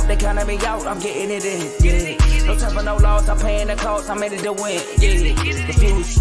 doubt, they counting me out, I'm getting it in, yeah. No time for no loss, I'm paying the cost, I'm in it to win, yeah. Diffuse,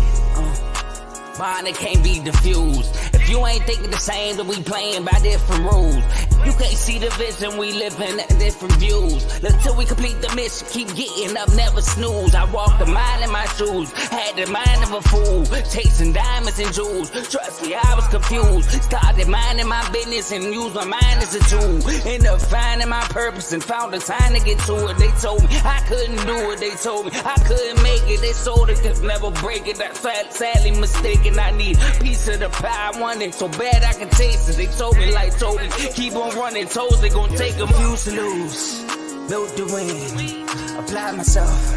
mine, it can't be diffused. If you ain't thinking the same, then we playing by different rules. You can't see the vision, we living at different views. Until we complete the mission, keep getting up, never snooze. I walked a mile in my shoes, had the mind of a fool, chasing diamonds and jewels. Trust me, I was confused. Started minding my business and used my mind as a tool. Ended up finding my purpose and found the time to get to it. They told me I couldn't do it, they told me I couldn't make it. They sold it, could never break it. That's sadly mistaken. I need a piece of the pie, I want it so bad I can taste it. They told me like told it, keep on running, toes they gon' take them. Used to lose, built to win, applied myself,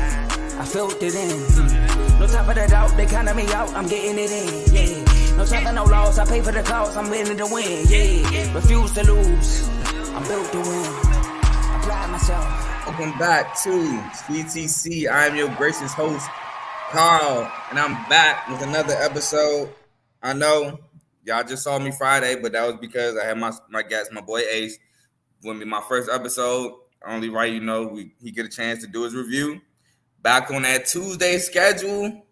I felt it in. No time for the doubt, they counting me out, I'm getting it in, yeah. No time for no loss, I pay for the cost, I'm winning to win, yeah. Refuse to lose, I'm built to win, applied myself. Welcome back to CTC. I am your gracious host, Carl, and I'm back with another episode. I know y'all just saw me Friday, but that was because I had my guest, my boy Ace, with me. My first episode, only right, he get a chance to do his review. Back on that Tuesday schedule.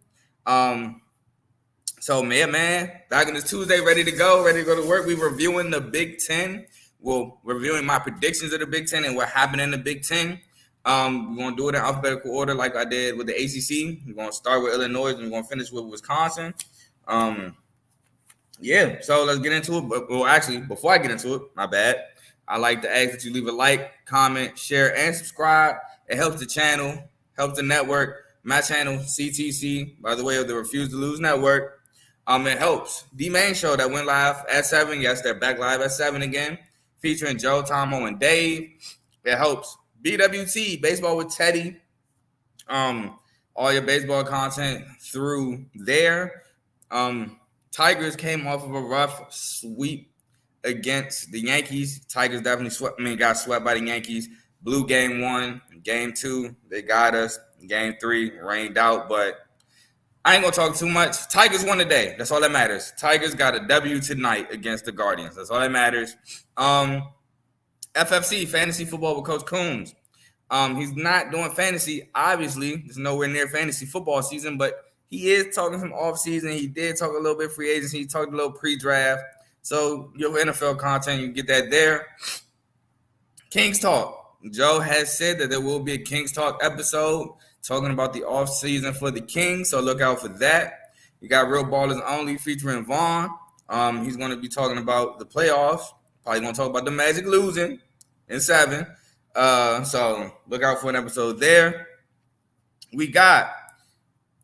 So man, back on this Tuesday, ready to go to work. We're reviewing the Big Ten. Well, reviewing my predictions of the Big Ten and what happened in the Big Ten. We're going to do it in alphabetical order like I did with the ACC. We're going to start with Illinois and we're going to finish with Wisconsin. Yeah, so let's get into it. Well, actually, before I get into it, my bad, I like to ask that you leave a like, comment, share, and subscribe. It helps the channel, helps the network. My channel, CTC, by the way, of the Refuse to Lose Network. It helps. The main show that went live at 7. Yes, they're back live at 7 again, featuring Joe, Tomo, and Dave. It helps. BWT, Baseball with Teddy. All your baseball content through there. Tigers came off of a rough sweep against the Yankees. Tigers definitely got swept by the Yankees. Blew game 1, game 2, they got us. Game 3 rained out, but I ain't gonna talk too much. Tigers won today. That's all that matters. Tigers got a W tonight against the Guardians. That's all that matters. FFC, fantasy football with Coach Coombs. He's not doing fantasy. Obviously, it's nowhere near fantasy football season, but he is talking some off-season. He did talk a little bit free agency. He talked a little pre-draft. So your NFL content, you get that there. Kings Talk. Joe has said that there will be a Kings Talk episode talking about the off-season for the Kings, so look out for that. You got Real Ballers Only featuring Vaughn. He's going to be talking about the playoffs. Probably going to talk about the Magic losing in 7. So look out for an episode there. We got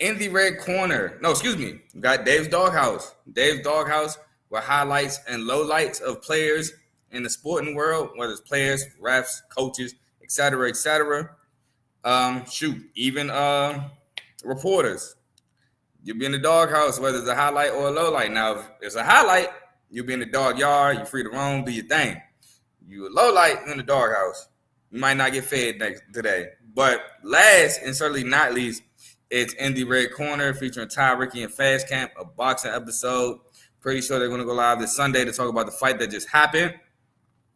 in the red corner. We got Dave's Doghouse. Dave's Doghouse with highlights and lowlights of players in the sporting world, whether it's players, refs, coaches, etc., etc. Even reporters. You'll be in the doghouse, whether it's a highlight or a lowlight. Now, if it's a highlight, you'll be in the dog yard. You're free to roam, do your thing. You a lowlight in the doghouse. You might not get fed today. But last and certainly not least, it's in the red corner featuring Ty, Ricky, and Fast Camp, a boxing episode. Pretty sure they're going to go live this Sunday to talk about the fight that just happened.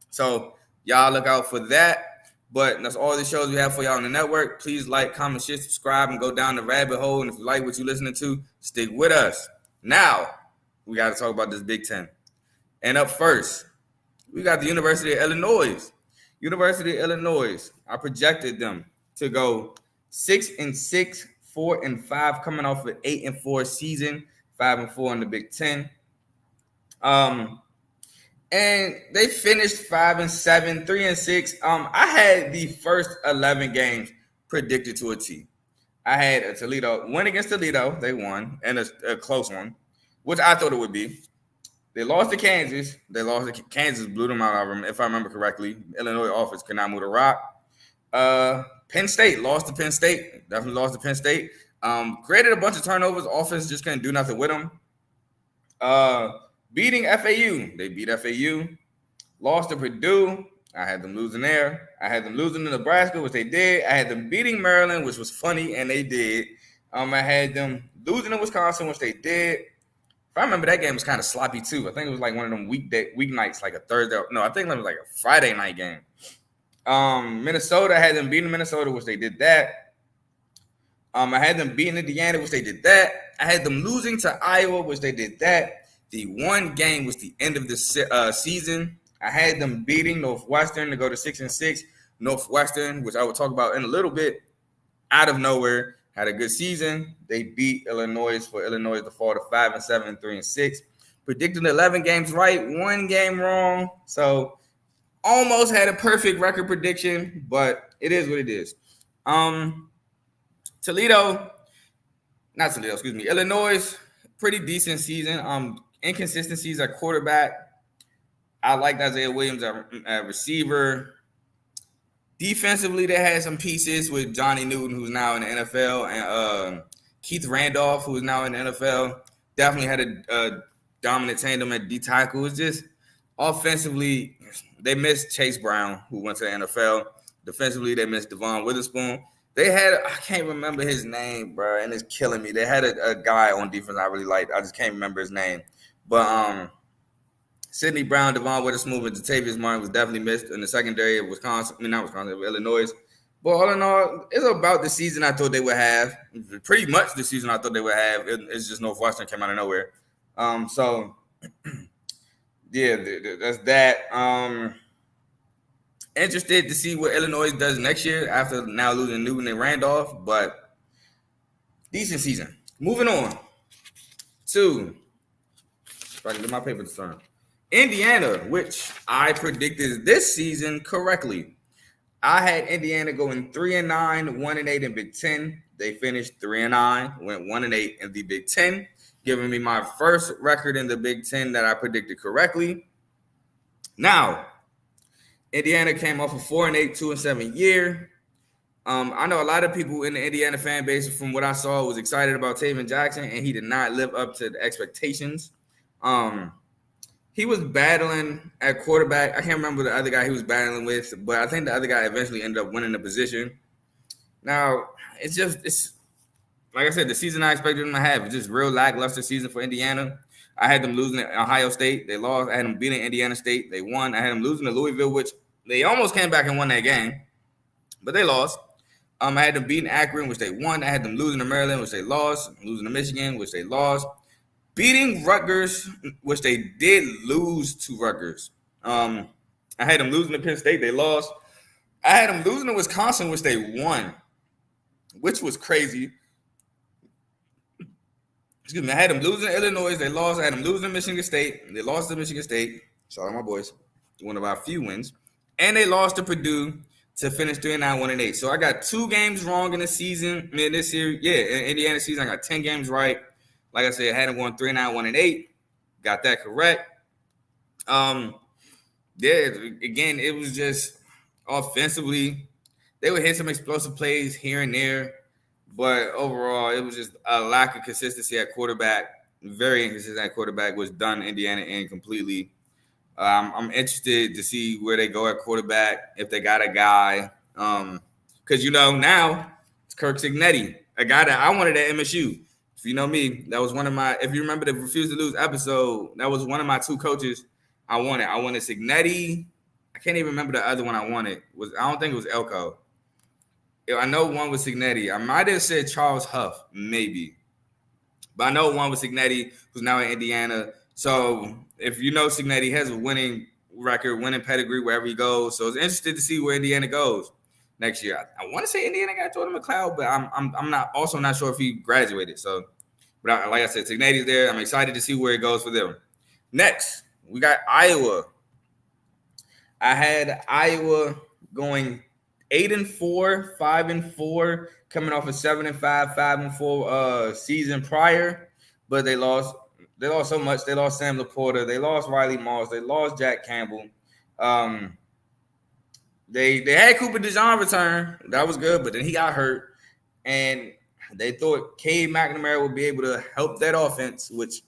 So y'all look out for that. But that's all the shows we have for y'all on the network. Please like, comment, share, subscribe, and go down the rabbit hole. And if you like what you're listening to, stick with us. Now, we got to talk about this Big Ten. And up first, we got the University of Illinois. University of Illinois, I projected them to go 6-6, 4-5, coming off an 8-4 season, 5-4 in the Big Ten. And they finished 5-7, 3-6. I had the first 11 games predicted to a T. I had a Toledo win against Toledo. They won, and a close one, which I thought it would be. They lost to Kansas. Kansas blew them out, if I remember correctly. Illinois offense could not move the rock. Penn State lost to Penn State. Definitely lost to Penn State. Created a bunch of turnovers. Offense just couldn't do nothing with them. Beating FAU. They beat FAU. Lost to Purdue. I had them losing there. I had them losing to Nebraska, which they did. I had them beating Maryland, which was funny, and they did. I had them losing to Wisconsin, which they did. If I remember, that game was kind of sloppy, too. I think it was like one of them weeknights, like a Thursday. No, I think it was like a Friday night game. Minnesota, I had them beating Minnesota, which they did that. I had them beating Indiana, which they did that. I had them losing to Iowa, which they did that. The one game was the end of the season. I had them beating Northwestern to go to 6-6. Northwestern, which I will talk about in a little bit, out of nowhere, had a good season. They beat Illinois for Illinois to fall to 5-7, 3-6. Predicted 11 games right, 1 game wrong. So almost had a perfect record prediction, but it is what it is. Illinois, pretty decent season. Inconsistencies at quarterback. I liked Isaiah Williams at receiver. Defensively, they had some pieces with Johnny Newton, who's now in the NFL, and Keith Randolph, who is now in the NFL. Definitely had a dominant tandem at D tackle. It's just offensively, they missed Chase Brown, who went to the NFL. Defensively, they missed Devon Witherspoon. They had, I can't remember his name, bro, and it's killing me. They had a guy on defense I really liked. I just can't remember his name. But Sidney Brown, Devon Witherspoon, and Jatavius Martin was definitely missed in the secondary of Illinois. But all in all, it's about the season I thought they would have. Pretty much the season I thought they would have. It's just Northwestern came out of nowhere. Yeah, that's that. Interested to see what Illinois does next year after now losing Newton and Randolph, but decent season. Moving on to, if I can get my paper to turn, Indiana, which I predicted this season correctly. I had Indiana going 3-9, 1-8 in Big Ten. They finished 3-9, went 1-8 in the Big Ten, giving me my first record in the Big Ten that I predicted correctly. Now, Indiana came off a 4-8, 2-7 year. I know a lot of people in the Indiana fan base, from what I saw, was excited about Taven Jackson, and he did not live up to the expectations. He was battling at quarterback. I can't remember the other guy he was battling with, but I think the other guy eventually ended up winning the position. Now, it's like I said, the season I expected them to have. It's just real lackluster season for Indiana. I had them losing at Ohio State. They lost. I had them beating Indiana State. They won. I had them losing to Louisville, which they almost came back and won that game, but they lost. I had them beating Akron, which they won. I had them losing to Maryland, which they lost. Losing to Michigan, which they lost. Beating Rutgers, which they did lose to Rutgers. I had them losing to Penn State. They lost. I had them losing to Wisconsin, which they won, which was crazy. Excuse me. I had them losing to Illinois. They lost. I had them losing to Michigan State. They lost to Michigan State. Shout out my boys. One of our few wins. And they lost to Purdue to finish 3-9, 1-8. So I got 2 games wrong in the season. In this series, in Indiana season, I got 10 games right. Like I said, I had them going 3-9, 1-8. Got that correct. Again, it was just offensively, they would hit some explosive plays here and there, but overall, it was just a lack of consistency at quarterback. Very inconsistent at quarterback, which done Indiana in completely. I'm interested to see where they go at quarterback, if they got a guy. Because, now it's Kirk Cignetti, a guy that I wanted at MSU. If you know me, that was one of my – if you remember the Refuse to Lose episode, that was one of my 2 coaches I wanted. I wanted Cignetti. I can't even remember the other one I wanted. I don't think it was Elko. I know one was Cignetti. I might have said Charles Huff, maybe. But I know one was Cignetti, who's now in Indiana. So if you know Cignetti has a winning record, winning pedigree wherever he goes. So it's interested to see where Indiana goes next year. I want to say Indiana got Jordan McLeod, but I'm not sure if he graduated. So, but like I said, Cignetti's there. I'm excited to see where it goes for them. Next, we got Iowa. I had Iowa going 8-4, 5-4, coming off a 7-5, 5-4 season prior, but they lost. They lost so much. They lost Sam Laporta. They lost Riley Moss. They lost Jack Campbell. They had Cooper DeJean return. That was good, but then he got hurt. And they thought Cade McNamara would be able to help that offense, which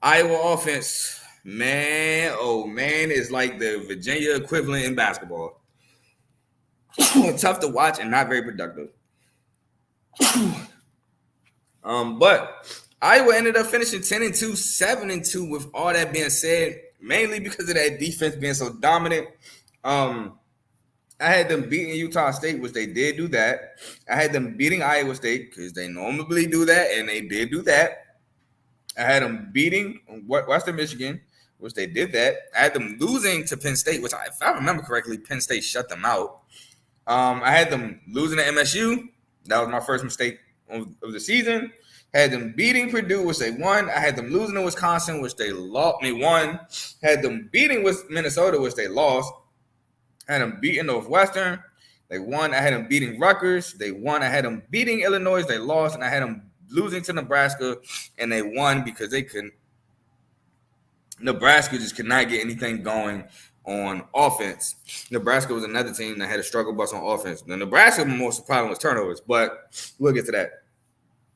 Iowa offense, man, is like the Virginia equivalent in basketball. Tough to watch and not very productive. But Iowa ended up finishing 10-2, 7-2 with all that being said, mainly because of that defense being so dominant. I had them beating Utah State, which they did do that. I had them beating Iowa State because they normally do that, and they did do that. I had them beating Western Michigan, which they did that. I had them losing to Penn State, which, if I remember correctly, Penn State shut them out. I had them losing to MSU. That was my first mistake of the season. Had them beating Purdue, which they won. I had them losing to Wisconsin, which they won. Had them beating Minnesota, which they lost. I had them beating Northwestern. They won. I had them beating Rutgers. They won. I had them beating Illinois. They lost. And I had them losing to Nebraska. And they won because they couldn't. Nebraska just could not get anything going on offense. Nebraska was another team that had a struggle bus on offense. The Nebraska most problem was turnovers, but we'll get to that.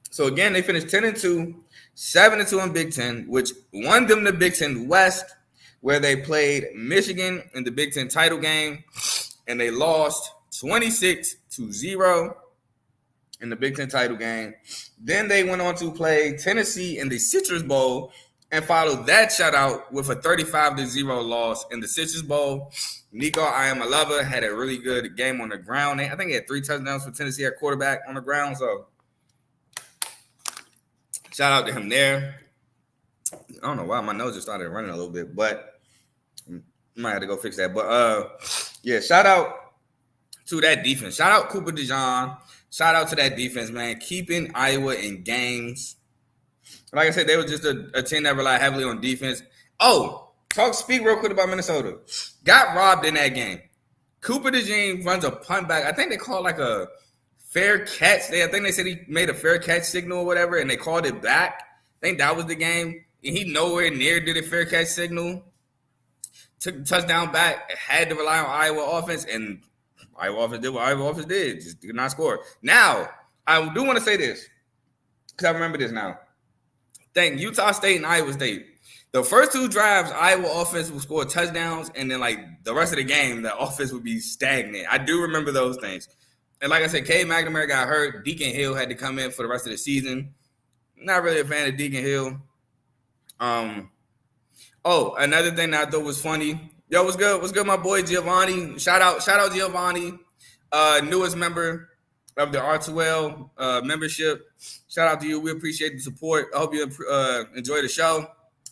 So again, they finished 10-2, 7-2 in Big Ten, which won them the Big Ten West, where they played Michigan in the Big Ten title game, and they lost 26-0 in the Big Ten title game. Then they went on to play Tennessee in the Citrus Bowl and followed that shutout with a 35-0 loss in the Citrus Bowl. Nico Iamaleava had a really good game on the ground. I think he had 3 touchdowns for Tennessee at quarterback on the ground, so shout out to him there. I don't know why my nose just started running a little bit, but might have to go fix that. But yeah, shout out to that defense. Shout out Cooper DeJean. Shout out to that defense, man. Keeping Iowa in games. Like I said, they were just a team that relied heavily on defense. Oh, speak real quick about Minnesota. Got robbed in that game. Cooper DeJean runs a punt back. I think they called like a fair catch. I think they said he made a fair catch signal or whatever, and they called it back. I think that was the game. And he nowhere near did a fair catch signal. Took the touchdown back, had to rely on Iowa offense, and Iowa offense did what Iowa offense did. Just did not score. Now, I do want to say this, because I remember this now. Thank Utah State and Iowa State. The first 2 drives, Iowa offense would score touchdowns, and then like the rest of the game, the offense would be stagnant. I do remember those things. And like I said, Cade McNamara got hurt. Deacon Hill had to come in for the rest of the season. Not really a fan of Deacon Hill. Oh, another thing that I thought was funny. Yo, what's good? What's good, my boy Giovanni? Shout out Giovanni, newest member of the R2L membership. Shout out to you. We appreciate the support. I hope you enjoy the show.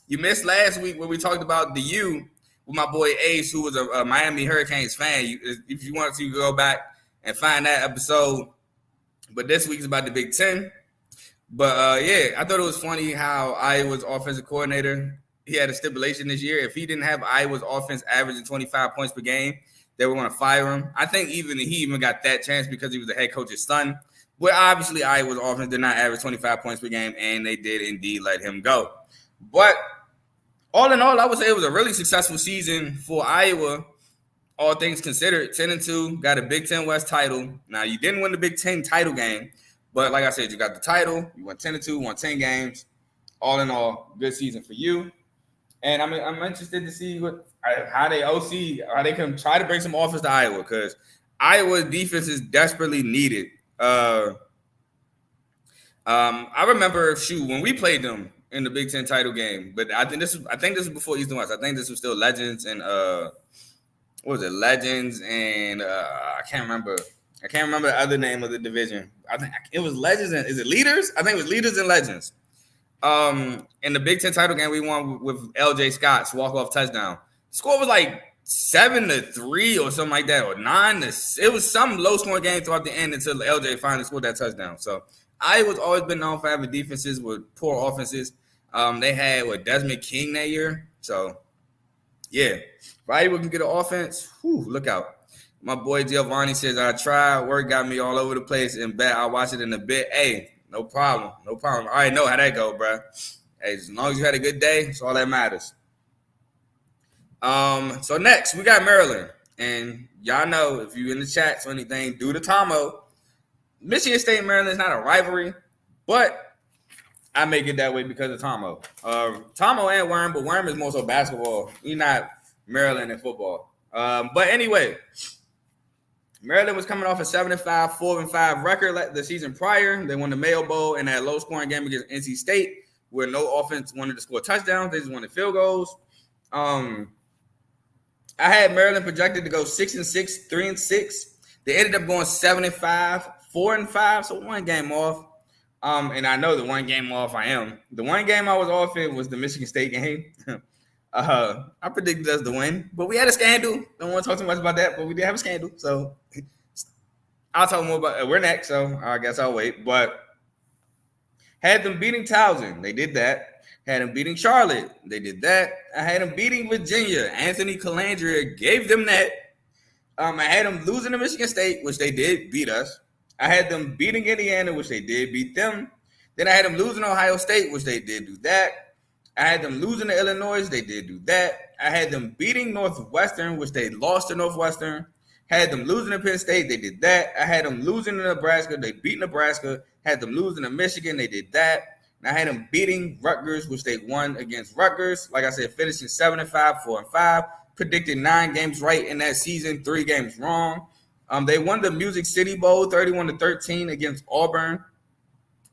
You missed last week when we talked about the U with my boy Ace, who was a Miami Hurricanes fan. If you want to go back and find that episode. But this week is about the Big Ten. But, yeah, I thought it was funny how Iowa's offensive coordinator, he had a stipulation this year. If he didn't have Iowa's offense averaging 25 points per game, they were going to fire him. I think he even got that chance because he was the head coach's son. But obviously, Iowa's offense did not average 25 points per game, and they did indeed let him go. But all in all, I would say it was a really successful season for Iowa, all things considered. 10-2, got a Big Ten West title. Now, you didn't win the Big Ten title game, but like I said, you got the title. You won 10-2, won 10 games. All in all, good season for you. And I'm interested to see how they can try to bring some offense to Iowa, because Iowa's defense is desperately needed. I remember when we played them in the Big Ten title game, but I think this was before East and West. I think this was still Legends and what was it? Legends and I can't remember the other name of the division. I think it was Legends and is it Leaders? I think it was Leaders and Legends. In the Big Ten title game, we won with LJ Scott's walk-off touchdown. The score was like 7-3 or something like that, or 9-. It was some low-scoring game throughout the end until LJ finally scored that touchdown. So Iowa's always been known for having defenses with poor offenses. They had Desmond King that year. So yeah, if Iowa can get an offense, look out. My boy Giovanni says, I tried. Work got me all over the place and bet I'll watch it in a bit. Hey, no problem. I already know how that go, bro. Hey, as long as you had a good day, that's all that matters. So next, we got Maryland. And y'all know, if you in the chats or anything, do the Tomo. Michigan State and Maryland is not a rivalry, but I make it that way because of Tomo. Tomo and Worm, but Worm is more so basketball. He's not Maryland in football. But anyway, Maryland was coming off a 7-5, 4-5 record the season prior. They won the Mayo Bowl in that low-scoring game against NC State, where no offense wanted to score touchdowns. They just wanted field goals. I had Maryland projected to go 6-6, 3-6. They ended up going 7-5, 4-5, so one game off. And I know the one game off I am. The one game I was off in was the Michigan State game. I predicted us to win, but we had a scandal. Don't want to talk too much about that, but we did have a scandal. So I'll talk more about it. We're next, so I guess I'll wait. But had them beating Towson. They did that. Had them beating Charlotte. They did that. I had them beating Virginia. Anthony Calandria gave them that. I had them losing to Michigan State, which they did beat us. I had them beating Indiana, which they did beat them. Then I had them losing to Ohio State, which they did do that. I had them losing to Illinois. They did do that. I had them beating Northwestern, which they lost to Northwestern. Had them losing to Penn State. They did that. I had them losing to Nebraska. They beat Nebraska. Had them losing to Michigan. They did that. And I had them beating Rutgers, which they won against Rutgers. Like I said, finishing 7-5, 4-5. Predicted 9 games right in that season, 3 games wrong. They won the Music City Bowl 31-13 against Auburn.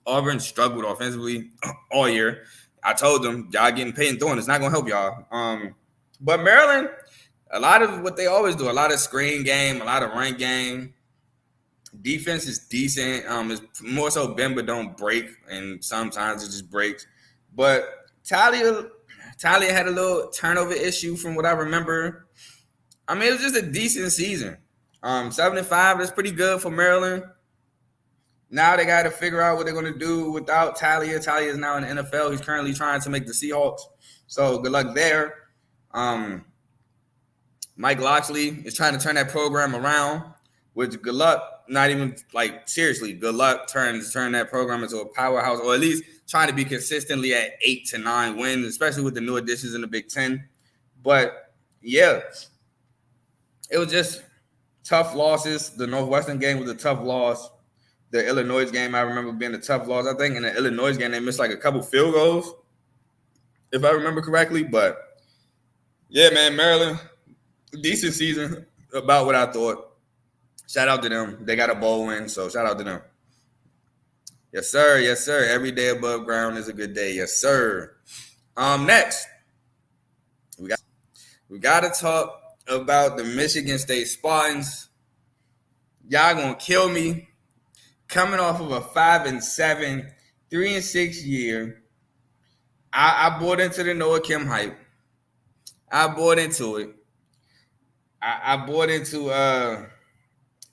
Auburn struggled offensively all year. I told them, y'all getting paid and throwing. It's not going to help y'all. But Maryland, a lot of what they always do, a lot of screen game, a lot of run game. Defense is decent. It's more so bend but don't break, and sometimes it just breaks. But Talia had a little turnover issue from what I remember. I mean, it was just a decent season. 7-5, that's pretty good for Maryland. Now they got to figure out what they're going to do without Talia. Talia is now in the NFL. He's currently trying to make the Seahawks. So good luck there. Mike Loxley is trying to turn that program around, which good luck. Not even like seriously, good luck turn that program into a powerhouse, or at least trying to be consistently at 8 to 9 wins, especially with the new additions in the Big Ten. But yeah, it was just tough losses. The Northwestern game was a tough loss. The Illinois game, I remember being a tough loss. I think in the Illinois game, they missed like a couple field goals, if I remember correctly. But yeah, man, Maryland, decent season, about what I thought. Shout out to them. They got a bowl win, so shout out to them. Yes, sir. Yes, sir. Every day above ground is a good day. Yes, sir. Next, we got to talk about the Michigan State Spartans. Y'all gonna kill me. Coming off of a 5-7, 3-6 year, I bought into the Noah Kim hype. I bought into it. I bought into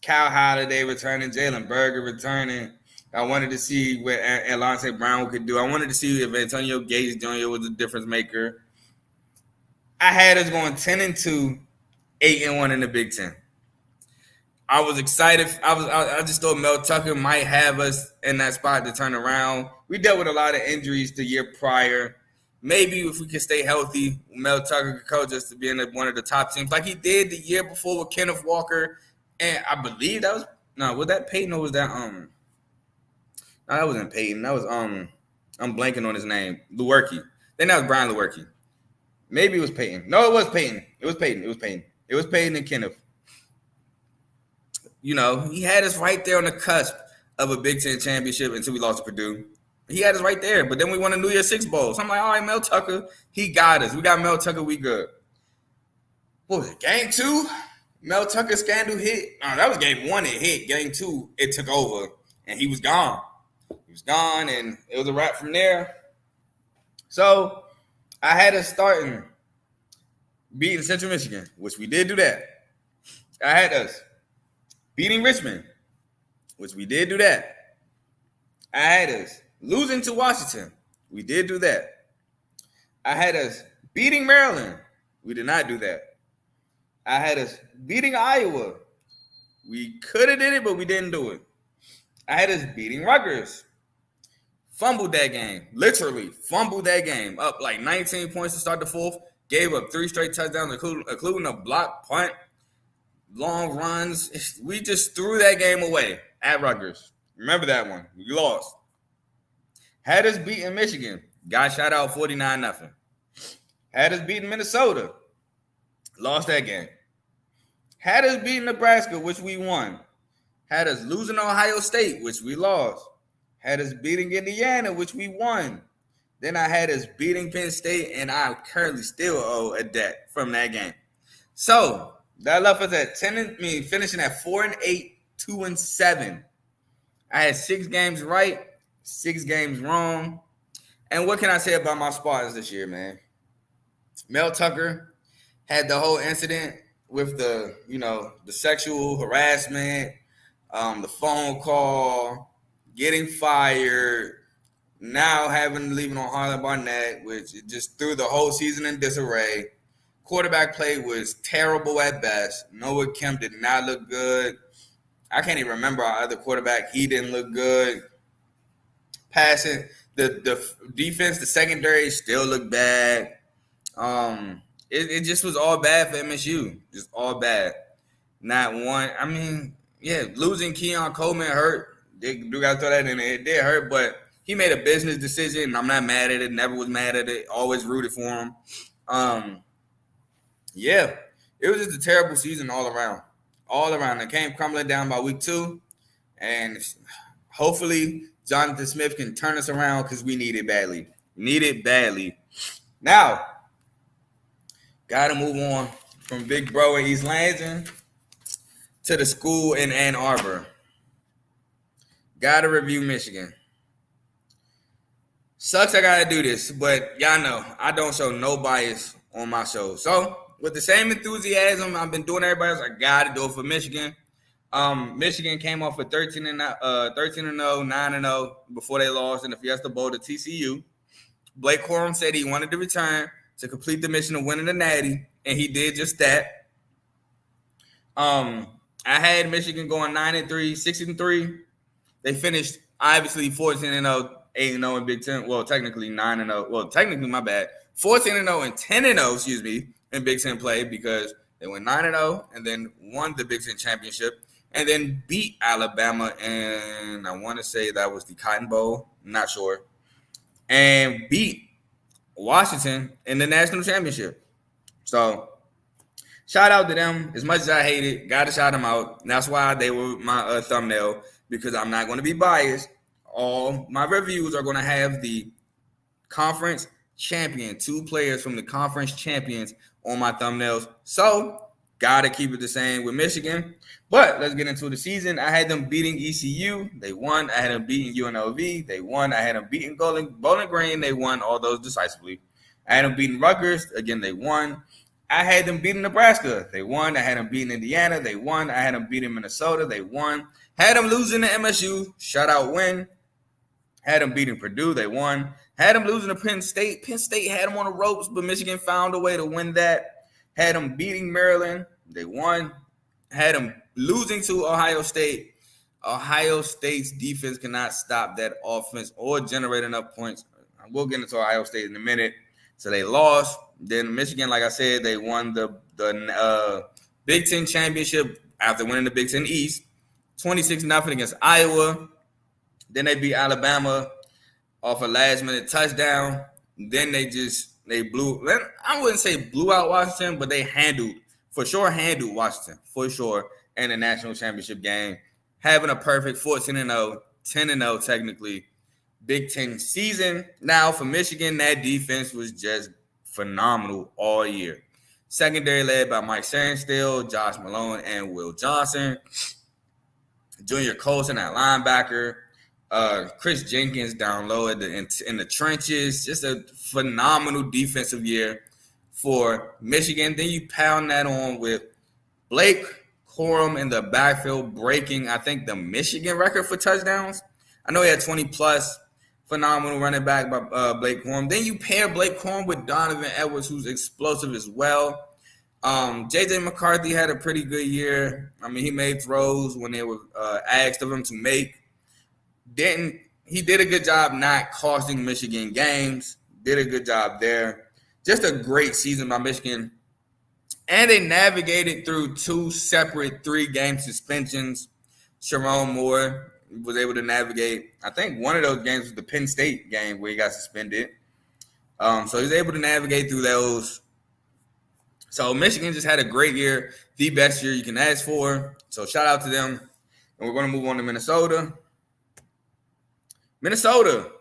Cal Holiday returning, Jalen Berger returning. I wanted to see what Alontae Brown could do. I wanted to see if Antonio Gates Jr. was a difference maker. I had us going 10-2, 8-1 in the Big Ten. I was excited. I just thought Mel Tucker might have us in that spot to turn around. We dealt with a lot of injuries the year prior. Maybe if we could stay healthy, Mel Tucker could coach us to be in one of the top teams like he did the year before with Kenneth Walker. And I believe that was that Peyton or was that no, that wasn't Peyton. That was I'm blanking on his name. Lewerke. Then that was Brian Lewerke. Maybe it was Peyton. No, it was Peyton. It was Peyton and Kenneth. You know, he had us right there on the cusp of a Big Ten championship until we lost to Purdue. He had us right there, but then we won a New Year's Six Bowl. So I'm like, all right, Mel Tucker, he got us. We got Mel Tucker, we good. What was it, game 2? Mel Tucker scandal hit. No, that was game 1. It hit. Game 2, it took over, and he was gone. He was gone, and it was a wrap from there. So I had us starting beating Central Michigan, which we did do that. I had us beating Richmond, which we did do that. I had us losing to Washington. We did do that. I had us beating Maryland. We did not do that. I had us beating Iowa. We could have did it, but we didn't do it. I had us beating Rutgers. Fumbled that game. Literally fumbled that game. Up like 19 points to start the fourth. Gave up 3 straight touchdowns, including a block punt. Long runs. We just threw that game away at Rutgers. Remember that one. We lost. Had us beating Michigan. Got shot out 49-0. Had us beating Minnesota. Lost that game. Had us beating Nebraska, which we won. Had us losing Ohio State, which we lost. Had us beating Indiana, which we won. Then I had us beating Penn State, and I currently still owe a debt from that game. So that left us at finishing at 4-8, 2-7. I had 6 games right, 6 games wrong. And what can I say about my Spartans this year, man? Mel Tucker had the whole incident with the sexual harassment, the phone call, getting fired, now leaving on Harlan Barnett, which just threw the whole season in disarray. Quarterback play was terrible at best. Noah Kemp did not look good. I can't even remember our other quarterback. He didn't look good. Passing, the defense, the secondary still looked bad. It just was all bad for MSU. Just all bad. Not one. I mean, yeah, losing Keon Coleman hurt. They do got to throw that in there. It did hurt, but he made a business decision, and I'm not mad at it. Never was mad at it. Always rooted for him. Yeah, it was just a terrible season all around. All around. It came crumbling down by week 2, and hopefully Jonathan Smith can turn us around because we need it badly. Need it badly. Now, got to move on from Big Bro in East Lansing to the school in Ann Arbor. Got to review Michigan. Sucks I got to do this, but y'all know I don't show no bias on my show. So, with the same enthusiasm I've been doing everybody else, I got to do it for Michigan. Michigan came off with 13-0, 9-0 before they lost in the Fiesta Bowl to TCU. Blake Corum said he wanted to return to complete the mission of winning the Natty, and he did just that. I had Michigan going 9-3, 6-3. They finished obviously 14-0, 8-0 in Big Ten. Well, technically 9-0. Well, technically my bad. 14-0 and 10-0, excuse me, in Big Ten play because they went 9-0 and then won the Big Ten championship and then beat Alabama, and I want to say that was the Cotton Bowl. I'm not sure. And beat Washington in the national championship. So, shout out to them. As much as I hate it, got to shout them out. And that's why they were my thumbnail, because I'm not going to be biased. All my reviews are going to have the conference champion, 2 players from the conference champions on my thumbnails. So, got to keep it the same with Michigan. But let's get into the season. I had them beating ECU. They won. I had them beating UNLV. They won. I had them beating Bowling Green. They won all those decisively. I had them beating Rutgers. Again, they won. I had them beating Nebraska. They won. I had them beating Indiana. They won. I had them beating Minnesota. They won. Had them losing to MSU. Shutout win. Had them beating Purdue. They won. Had them losing to Penn State. Penn State had them on the ropes, but Michigan found a way to win that. Had them beating Maryland. They won. Had them losing to Ohio State. Ohio State's defense cannot stop that offense or generate enough points. We'll get into Ohio State in a minute. So they lost. Then Michigan, like I said, they won the Big Ten championship after winning the Big Ten East, 26-0 against Iowa. Then they beat Alabama off a last-minute touchdown. Then they blew. I wouldn't say blew out Washington, but they handled Washington for sure in the national championship game, having a perfect 14-0, 10-0 technically Big Ten season. Now for Michigan, that defense was just phenomenal all year. Secondary led by Mike Sarenstill, Josh Malone, and Will Johnson. Junior Colson at linebacker. Chris Jenkins down low in the trenches. Just a phenomenal defensive year for Michigan. Then you pound that on with Blake Corum in the backfield breaking, I think, the Michigan record for touchdowns. I know he had 20-plus. Phenomenal running back by Blake Corum. Then you pair Blake Corum with Donovan Edwards, who's explosive as well. J.J. McCarthy had a pretty good year. I mean, he made throws when they were asked of him to make. He did a good job not costing Michigan games. Did a good job there. Just a great season by Michigan. And they navigated through 2 separate 3-game suspensions. Sharon Moore was able to navigate. I think one of those games was the Penn State game where he got suspended. So he was able to navigate through those. So Michigan just had a great year, the best year you can ask for. So shout out to them. And we're going to move on to Minnesota. Minnesota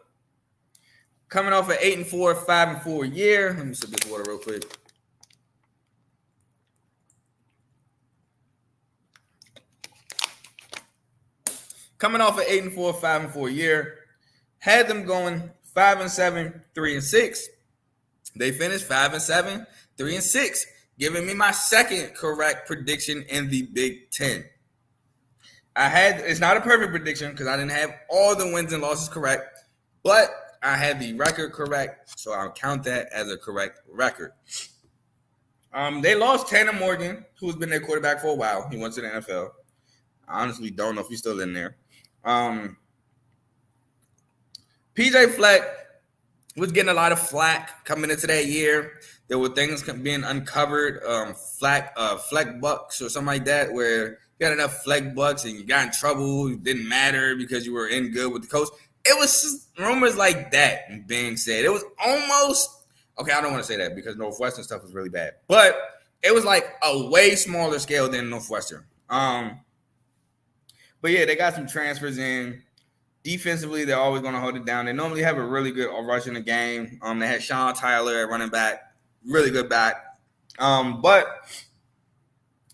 coming off an 8-4, 5-4 year. Let me sip this water real quick. Coming off an 8-4, 5-4 year, had them going 5-7, 3-6. They finished 5-7, 3-6, giving me my second correct prediction in the Big Ten. It's not a perfect prediction because I didn't have all the wins and losses correct, but I had the record correct, so I'll count that as a correct record. They lost Tanner Morgan, who's been their quarterback for a while. He went to the NFL. I honestly don't know if he's still in there. PJ Fleck was getting a lot of flack coming into that year. There were things being uncovered, Fleck bucks or something like that, where you had enough Fleck bucks and you got in trouble. It didn't matter because you were in good with the coach. It was just rumors like that being said. It was almost, okay, I don't want to say that because Northwestern stuff was really bad. But it was like a way smaller scale than Northwestern. But yeah, they got some transfers in. Defensively, they're always going to hold it down. They normally have a really good rush in the game. They had Sean Tyler at running back, really good back. But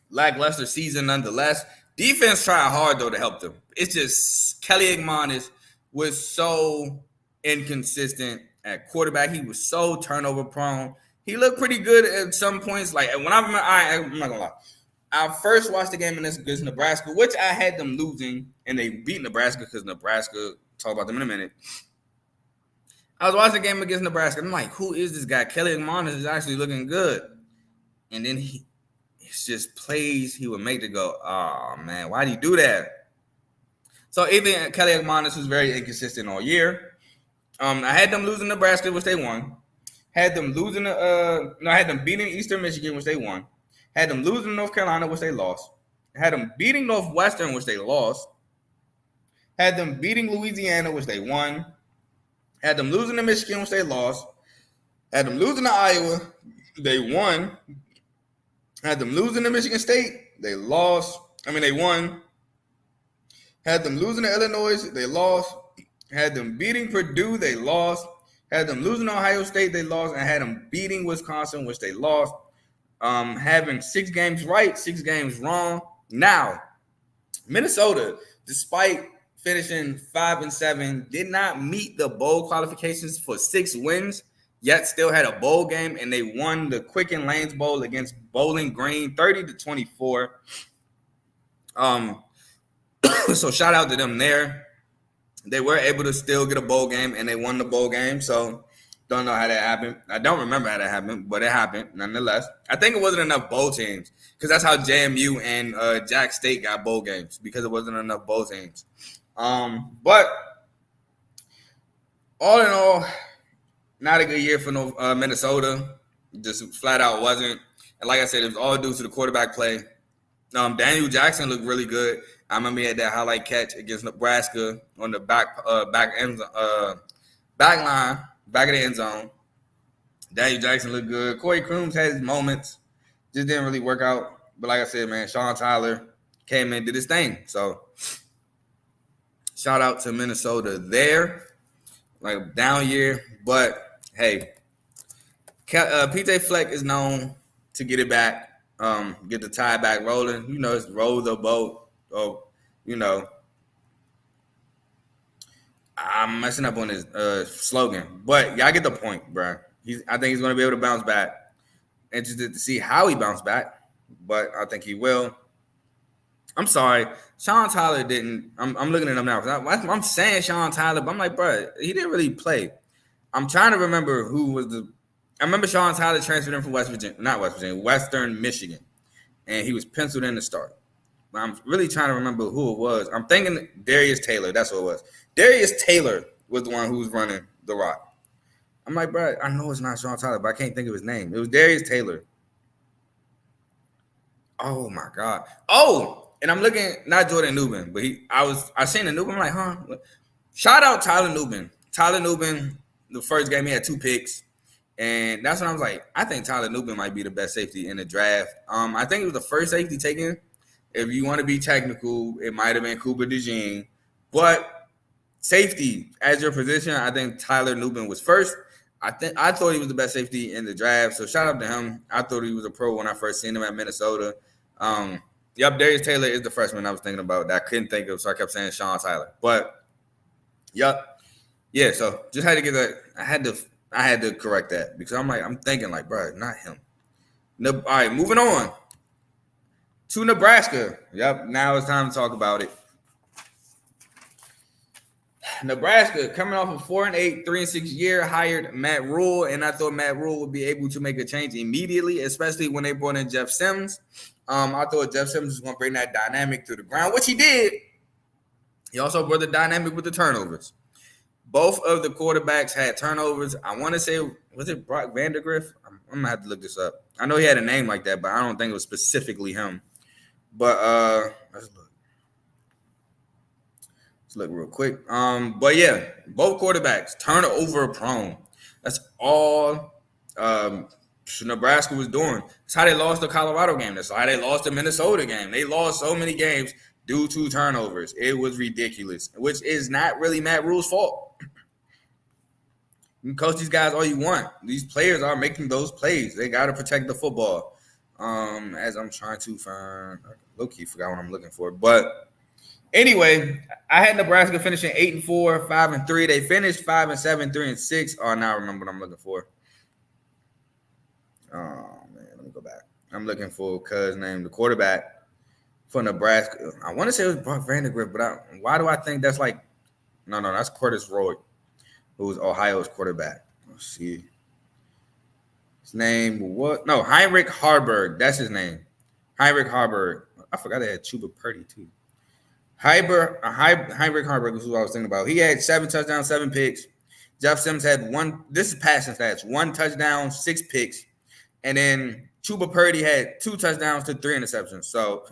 lackluster season nonetheless. Defense tried hard, though, to help them. It's just Kelly Igmanis was so inconsistent at quarterback. He was so turnover prone. He looked pretty good at some points. Like when I'm not gonna lie. I first watched the game against Nebraska, which I had them losing, and they beat Nebraska because Nebraska. Talk about them in a minute. I was watching the game against Nebraska. I'm like, who is this guy? Kelly Igmanis is actually looking good, and then it's just plays he would make to go, oh man, why did he do that? So even Kelly Igmanis was very inconsistent all year. I had them losing Nebraska, which they won. Had them losing I had them beating Eastern Michigan, which they won. Had them losing North Carolina, which they lost. Had them beating Northwestern, which they lost. Had them beating Louisiana, which they won. Had them losing to Michigan, which they lost. Had them losing to Iowa, they won. Had them losing to Michigan State, they lost. They won. Had them losing to Illinois, they lost. Had them beating Purdue, they lost. Had them losing to Ohio State, they lost. And had them beating Wisconsin, which they lost. Having 6 games right, 6 games wrong. Now, Minnesota, despite finishing 5-7, did not meet the bowl qualifications for 6 wins, yet still had a bowl game, and they won the Quicken Lanes Bowl against Bowling Green, 30-24. So shout out to them there. They were able to still get a bowl game, and they won the bowl game. So don't know how that happened. I don't remember how that happened, but it happened nonetheless. I think it wasn't enough bowl teams because that's how JMU and Jack State got bowl games because it wasn't enough bowl teams. But all in all, not a good year for Minnesota. Just flat out wasn't. And like I said, it was all due to the quarterback play. Daniel Jackson looked really good. I remember he had that highlight catch against Nebraska on the back line, back of the end zone. Daniel Jackson looked good. Corey Coombs had his moments. Just didn't really work out. But like I said, man, Sean Tyler came in, did his thing. So shout out to Minnesota there. Like a down year. But, hey, PJ Fleck is known to get it back, get the tie back rolling. It's roll the boat. Oh, I'm messing up on his slogan. But y'all get the point, bro. I think he's going to be able to bounce back. Interested to see how he bounced back, but I think he will. I'm sorry. Sean Tyler didn't. I'm looking at him now. I'm saying Sean Tyler, but I'm like, bro, he didn't really play. I'm trying to remember who was I remember Sean Tyler transferred in from Western Michigan, and he was penciled in to start. I'm really trying to remember who it was. I'm thinking Darius Taylor. That's what it was. Darius Taylor was the one who was running the Rock. I'm like, bro, I know it's not Sean Tyler, but I can't think of his name. It was Darius Taylor. Oh my God. Oh, and I'm looking, not Jordan Newman, but I seen the Newman. I'm like, huh? Shout out Tyler Newman. Tyler Newman, the first game he had 2 picks. And that's when I was like, I think Tyler Newman might be the best safety in the draft. I think it was the first safety taken. If you want to be technical, it might have been Cooper DeJean. But safety, as your position, I think Tyler Newman was first. I thought he was the best safety in the draft. So shout out to him. I thought he was a pro when I first seen him at Minnesota. Yep, Darius Taylor is the freshman I was thinking about that I couldn't think of, so I kept saying Sean Tyler. But yep, yeah. So just had to get that. I had to correct that because I'm thinking like, bro, not him. All right, moving on to Nebraska. Yep, now it's time to talk about it. Nebraska coming off a 4-8, 3-6 year, hired Matt Rule, and I thought Matt Rule would be able to make a change immediately, especially when they brought in Jeff Sims. I thought Jeff Sims was going to bring that dynamic to the ground, which he did. He also brought the dynamic with the turnovers. Both of the quarterbacks had turnovers. I want to say, was it Brock Vandegrift? I'm going to have to look this up. I know he had a name like that, but I don't think it was specifically him. But let's look real quick. But yeah, both quarterbacks turnover prone. That's all Nebraska was doing. That's how they lost the Colorado game. That's how they lost the Minnesota game. They lost so many games due to turnovers. It was ridiculous, which is not really Matt Rule's fault. You can coach these guys all you want. These players are making those plays. They got to protect the football. As I'm trying to find, low-key forgot what I'm looking for. But anyway, I had Nebraska finishing 8-4, 5-3. They finished 5-7, 3-6. Oh, now I remember what I'm looking for. Oh, man, let me go back. I'm looking for Cuz name, the quarterback for Nebraska. I want to say it was Brock Vandegrift, but why do I think that's like – no, that's Curtis Roy, who was Ohio's quarterback. Let's see. His name what? No, Heinrich Harburg. That's his name. Heinrich Harburg. I forgot they had Chuba Purdy, too. Heinrich Harburg is who I was thinking about. He had 7 touchdowns, 7 picks. Jeff Sims had 1. This is passing stats. 1 touchdown, 6 picks. And then Chuba Purdy had 2 touchdowns to 3 interceptions. So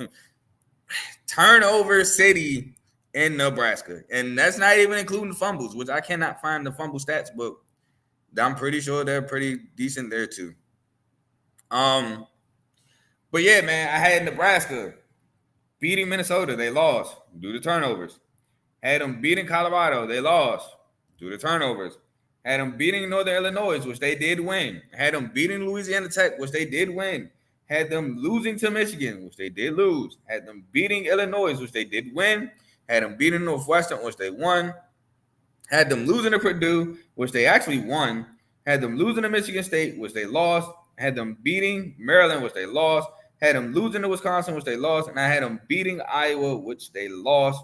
turnover city in Nebraska. And that's not even including the fumbles, which I cannot find the fumble stats, but I'm pretty sure they're pretty decent there too. But yeah, man, I had Nebraska beating Minnesota. They lost due to turnovers. Had them beating Colorado. They lost due to turnovers. Had them beating Northern Illinois, which they did win. Had them beating Louisiana Tech, which they did win. Had them losing to Michigan, which they did lose. Had them beating Illinois, which they did win. Had them beating Northwestern, which they won. Had them losing to Purdue, which they actually won. Had them losing to Michigan State, which they lost. Had them beating Maryland, which they lost. Had them losing to Wisconsin, which they lost. And I had them beating Iowa, which they lost.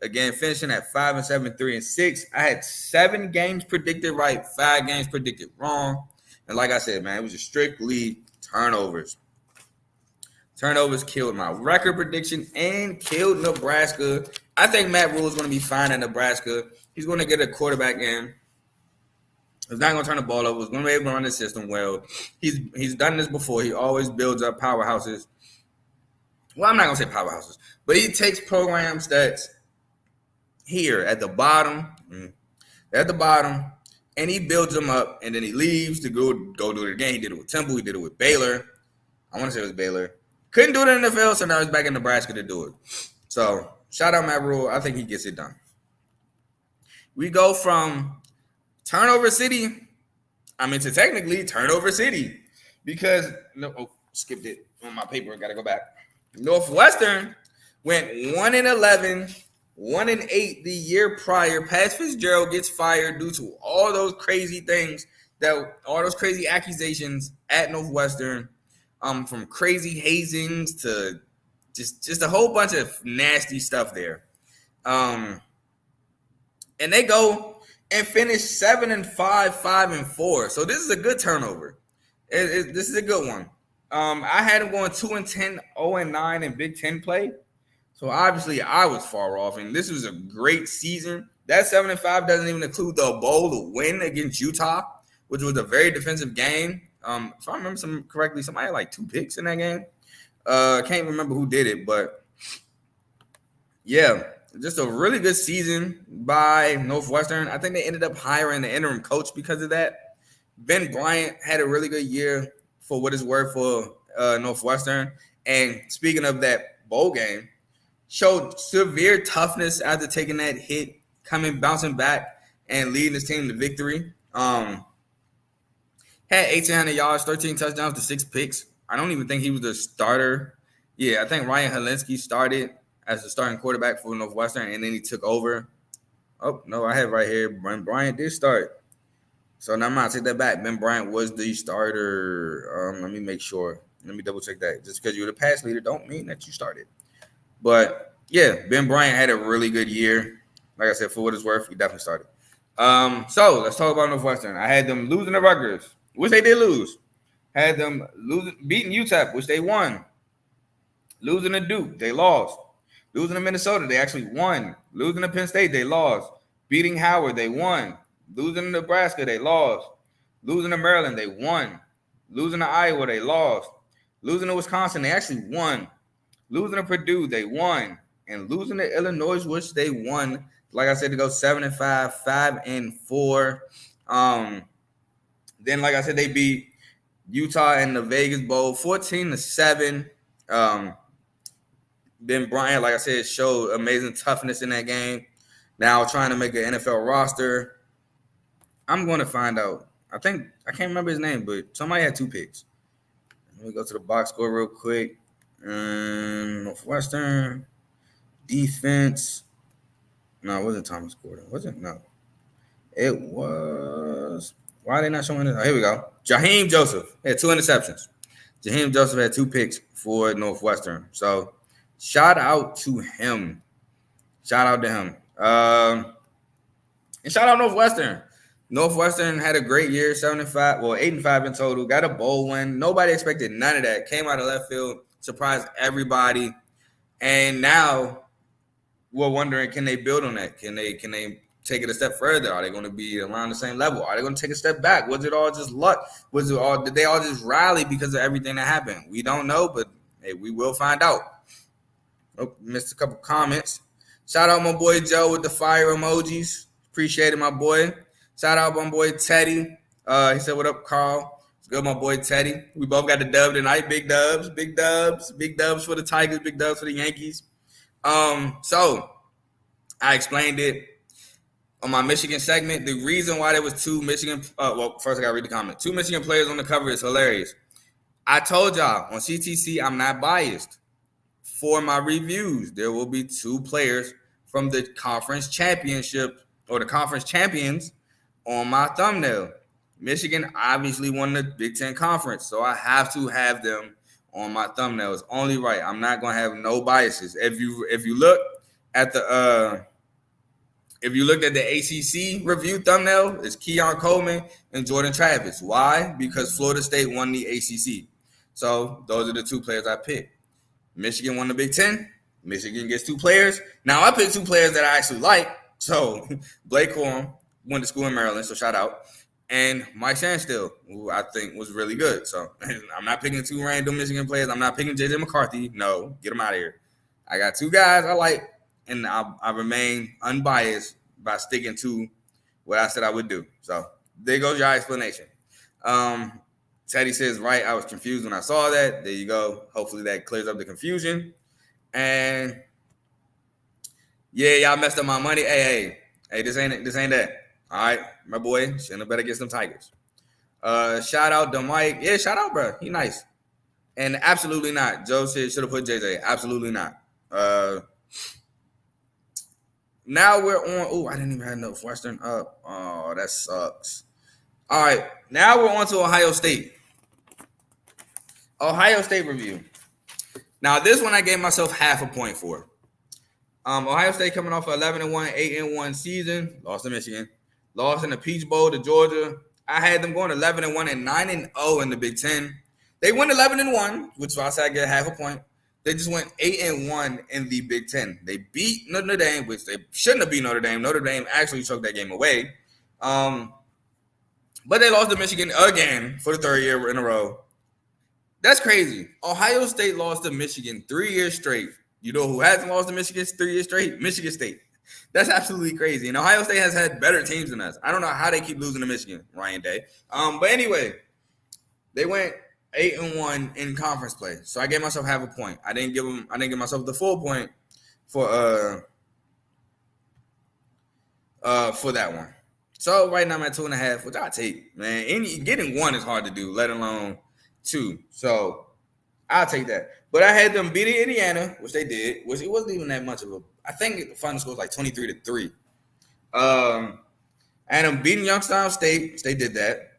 Again, finishing at 5-7, 3-6. I had 7 games predicted right, 5 games predicted wrong. And like I said, man, it was just strictly turnovers. Turnovers killed my record prediction and killed Nebraska. I think Matt Rule is going to be fine at Nebraska. He's going to get a quarterback in. He's not going to turn the ball over. He's going to be able to run the system well. He's done this before. He always builds up powerhouses. Well, I'm not going to say powerhouses, but he takes programs that's here at the bottom, and he builds them up, and then he leaves to go do it again. He did it with Temple. He did it with Baylor. I want to say it was Baylor. Couldn't do it in the NFL, so now he's back in Nebraska to do it. So, shout out Matt Rule. I think he gets it done. We go from turnover city, to technically turnover city because skipped it on my paper. Got to go back. Northwestern went 1-11, 1-8 the year prior. Pat Fitzgerald gets fired due to all those crazy things, all those crazy accusations at Northwestern, from crazy hazings to just a whole bunch of nasty stuff there. And they go and finish 7-5, 5-4. So this is a good turnover. This is a good one. I had them going 2-10, 0-9 in Big Ten play. So obviously I was far off, and this was a great season. That 7-5 doesn't even include the bowl win against Utah, which was a very defensive game. If I remember correctly, somebody had like 2 picks in that game. Can't remember who did it, but yeah, just a really good season by Northwestern. I think they ended up hiring the interim coach because of that. Ben Bryant had a really good year for what it's worth for Northwestern. And speaking of that bowl game, showed severe toughness after taking that hit, bouncing back, and leading his team to victory. Had 1,800 yards, 13 touchdowns to 6 picks. I don't even think he was the starter Yeah, I think Ryan Helinski started as the starting quarterback for Northwestern, and then he took over. Oh, no, I have right here. Ben Bryant did start. So now I'm going to take that back. Ben Bryant was the starter. Let me make sure. Let me double check that. Just because you're the pass leader don't mean that you started. But, yeah, Ben Bryant had a really good year. Like I said, for what it's worth, he definitely started. So let's talk about Northwestern. I had them losing to Rutgers, which they did lose. Had them beating UTEP, which they won. Losing to Duke, they lost. Losing to Minnesota, they actually won. Losing to Penn State, they lost. Beating Howard, they won. Losing to Nebraska, they lost. Losing to Maryland, they won. Losing to Iowa, they lost. Losing to Wisconsin, they actually won. Losing to Purdue, they won. And losing to Illinois, which they won. Like I said, to go 7-5, 5-4. Then, like I said, they beat Utah in the Vegas Bowl 14-7. Ben Bryant, like I said, showed amazing toughness in that game. Now trying to make an NFL roster. I'm going to find out. I can't remember his name, but somebody had 2 picks. Let me go to the box score real quick. Northwestern defense. No, it wasn't Thomas Gordon. Was it? No. It was. Why are they not showing this? Oh, here we go. Jaheim Joseph had 2 interceptions. Jaheim Joseph had 2 picks for Northwestern. So, shout out to him. And shout out Northwestern. Northwestern had a great year, 7-5, 8-5 in total. Got a bowl win. Nobody expected none of that. Came out of left field, surprised everybody. And now we're wondering, can they build on that? Can they take it a step further? Are they going to be around the same level? Are they going to take a step back? Was it all just luck? Did they all just rally because of everything that happened? We don't know, but hey, we will find out. Oh, missed a couple comments. Shout out my boy Joe with the fire emojis. Appreciate it, my boy. Shout out my boy Teddy. He said, "What up, Carl?" It's good, my boy Teddy. We both got the dub tonight. Big dubs for the Tigers. Big dubs for the Yankees. So I explained it on my Michigan segment. The reason why there was 2 Michigan. First I got to read the comment. 2 Michigan players on the cover is hilarious. I told y'all on CTC I'm not biased. For my reviews, there will be 2 players from the conference championship or the conference champions on my thumbnail. Michigan obviously won the Big Ten conference, so I have to have them on my thumbnail. It's only right. I'm not gonna have no biases. If you look at the ACC review thumbnail, it's Keon Coleman and Jordan Travis. Why? Because Florida State won the ACC. So those are the 2 players I picked. Michigan won the Big Ten. Michigan gets 2 players. Now, I picked 2 players that I actually like. So, Blake Corum went to school in Maryland, so shout out. And Mike Sandstill, who I think was really good. So, I'm not picking 2 random Michigan players. I'm not picking J.J. McCarthy. No, get him out of here. I got 2 guys I like, and I remain unbiased by sticking to what I said I would do. So, there goes your explanation. Teddy says, right, I was confused when I saw that. There you go. Hopefully that clears up the confusion. And yeah, y'all messed up my money. Hey, this ain't that. All right, my boy, shouldn't have better get some Tigers. Shout out to Mike. Yeah, shout out, bro. He nice. And absolutely not. Joe said should have put JJ. Absolutely not. Now we're on. Oh, I didn't even have Northwestern up. Oh, that sucks. All right, now we're on to Ohio State. Ohio State review. Now, this one I gave myself half a point for. Ohio State coming off an 11-1, 8-1 season. Lost to Michigan. Lost in the Peach Bowl to Georgia. I had them going 11-1 and 9-0 in the Big Ten. They went 11-1, which I said I get half a point. They just went 8-1 in the Big Ten. They beat Notre Dame, which they shouldn't have beat Notre Dame. Notre Dame actually took that game away. But they lost to Michigan again for the 3rd year in a row. That's crazy. Ohio State lost to Michigan 3 years straight. You know who hasn't lost to Michigan 3 years straight? Michigan State. That's absolutely crazy. And Ohio State has had better teams than us. I don't know how they keep losing to Michigan, Ryan Day. But anyway, they went 8-1 in conference play. So I gave myself half a point. I didn't give myself the full point for that one. So right now I'm at 2.5, which I take, man. Getting 1 is hard to do, let alone 2. So I'll take that. But I had them beating Indiana, which they did, which it wasn't even that much of a. I think the final score was like 23-3. I had them beating Youngstown State. They did that.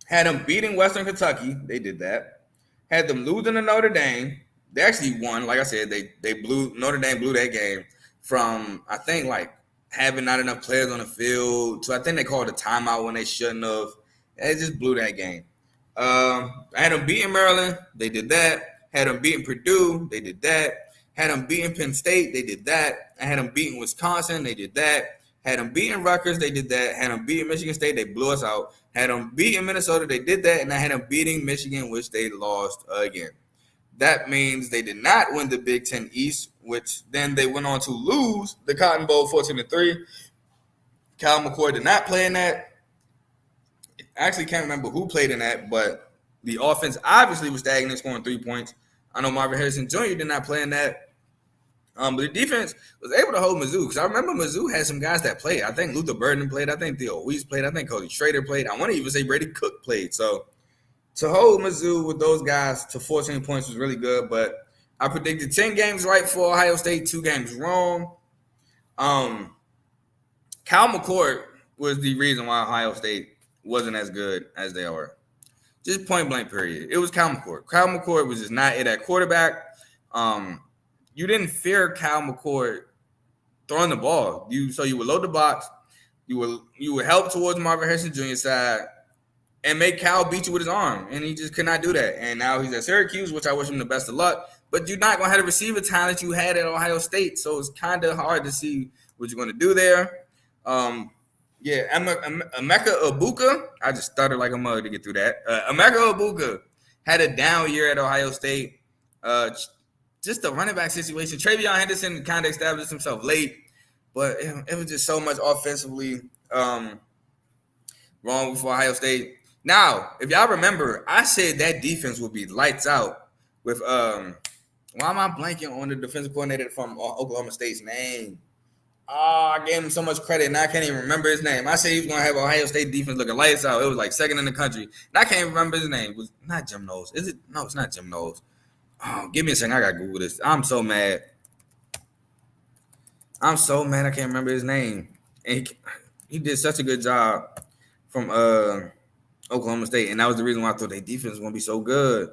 Had them beating Western Kentucky. They did that. Had them losing to Notre Dame. They actually won. Like I said, they blew Notre Dame blew that game from I think like having not enough players on the field to I think they called a timeout when they shouldn't have. They just blew that game. I had them beating Maryland. They did that. Had them beating Purdue. They did that. Had them beating Penn State. They did that. I had them beating Wisconsin. They did that. Had them beating Rutgers. They did that. Had them beating Michigan State. They blew us out. Had them beating Minnesota. They did that. And I had them beating Michigan, which they lost again. That means they did not win the Big Ten East, which then they went on to lose the Cotton Bowl 14-3. Cal McCoy did not play in that. I actually can't remember who played in that, but the offense obviously was stagnant, scoring 3 points. I know Marvin Harrison Jr. did not play in that. But the defense was able to hold Mizzou because I remember Mizzou had some guys that played. I think Luther Burden played. I think Theo Weiss played. I think Cody Schrader played. I want to even say Brady Cook played. So to hold Mizzou with those guys to 14 points was really good. But I predicted 10 games right for Ohio State, 2 games wrong. Cal McCourt was the reason why Ohio State wasn't as good as they were. Just point blank period. It was Cal McCourt. Cal McCourt was just not it at quarterback. You didn't fear Cal McCourt throwing the ball. You would load the box. You would help towards Marvin Harrison Jr. side and make Cal beat you with his arm. And he just could not do that. And now he's at Syracuse, which I wish him the best of luck. But you're not going to have the receiver talent you had at Ohio State. So it's kind of hard to see what you're going to do there. Emeka Ibuka. I just stuttered like a mug to get through that. Emeka Ibuka had a down year at Ohio State. Just the running back situation. Travion Henderson kind of established himself late, but it was just so much offensively wrong with Ohio State. Now, if y'all remember, I said that defense would be lights out with why am I blanking on the defensive coordinator from Oklahoma State's name? I gave him so much credit, and I can't even remember his name. I said he was going to have Ohio State defense looking lights out. It was like second in the country, and I can't even remember his name. It was not Jim Knowles. Is it? No, it's not Jim Knowles. Oh, give me a second. I got to Google this. I'm so mad. I can't remember his name. And he did such a good job from Oklahoma State, and that was the reason why I thought their defense was going to be so good.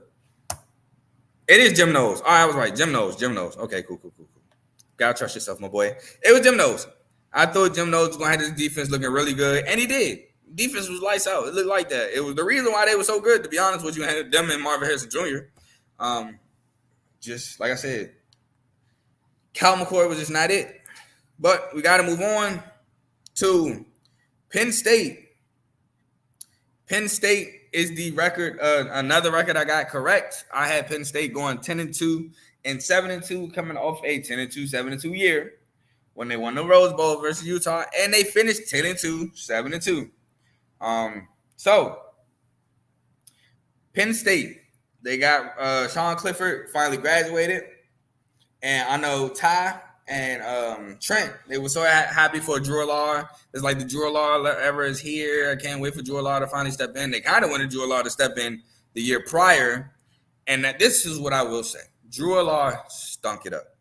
It is Jim Knowles. I was right. Jim Knowles. Okay, cool. Gotta trust yourself, my boy. It was Jim Knowles. I thought Jim Knowles was going to have his defense looking really good, and he did. Defense was lights out. It looked like that. It was the reason why they were so good, to be honest with you, and them and Marvin Harrison Jr. Just like I said, Cal McCoy was just not it. But we got to move on to Penn State. Penn State is the record, another record I got correct. I had Penn State going 10-2 and 7-2 coming off a 10-2, 7-2 year when they won the Rose Bowl versus Utah, and they finished 10-2, 7-2. So Penn State, they got Sean Clifford finally graduated, and I know Ty and Trent, they were so happy for Drew Law. It's like the Drew Law ever is here. I can't wait for Drew Law to finally step in. They kind of wanted Drew Law to step in the year prior, and this is what I will say. Drew Law stunk it up.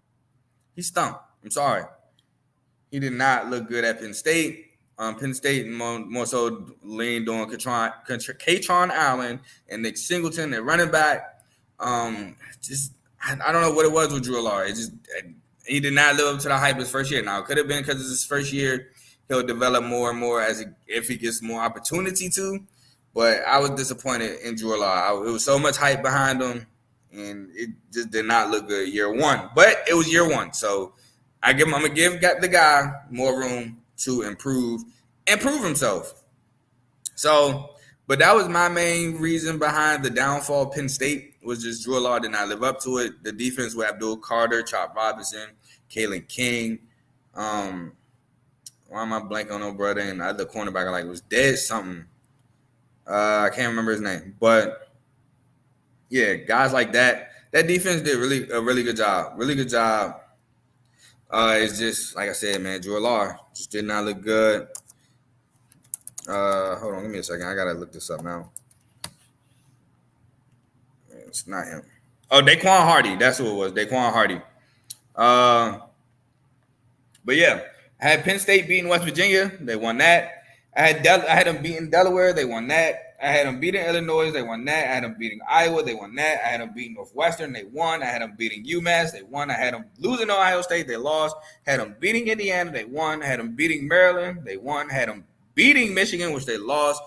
He stunk. I'm sorry. He did not look good at Penn State. Penn State more so leaned on Katron Allen and Nick Singleton, their running back. I don't know what it was with Drew Law. He did not live up to the hype his first year. Now, it could have been because it's his first year. He'll develop more and more if he gets more opportunity to. But I was disappointed in Drew Law. It was so much hype behind him, and it just did not look good year one. But it was year one, so I'm gonna give the guy more room to improve himself. So, but that was my main reason behind the downfall of Penn State was just Drew Law did not live up to it. The defense with Abdul Carter, Chop Robinson, Kalen King. Why am I blanking on no brother? And the other cornerback was dead something. I can't remember his name. But, yeah, guys like that. That defense did a really good job. Really good job. It's just, like I said, man, Drew Law just did not look good. Hold on, give me a second. I got to look this up now. It's not him. Oh, Daquan Hardy. That's who it was. Daquan Hardy. But yeah, I had Penn State beating West Virginia. They won that. I had them beating Delaware. They won that. I had them beating Illinois. They won that. I had them beating Iowa. They won that. I had them beating Northwestern. They won. I had them beating UMass. They won. I had them losing to Ohio State. They lost. Had them beating Indiana. They won. I had them beating Maryland. They won. I had them beating Michigan, which they lost.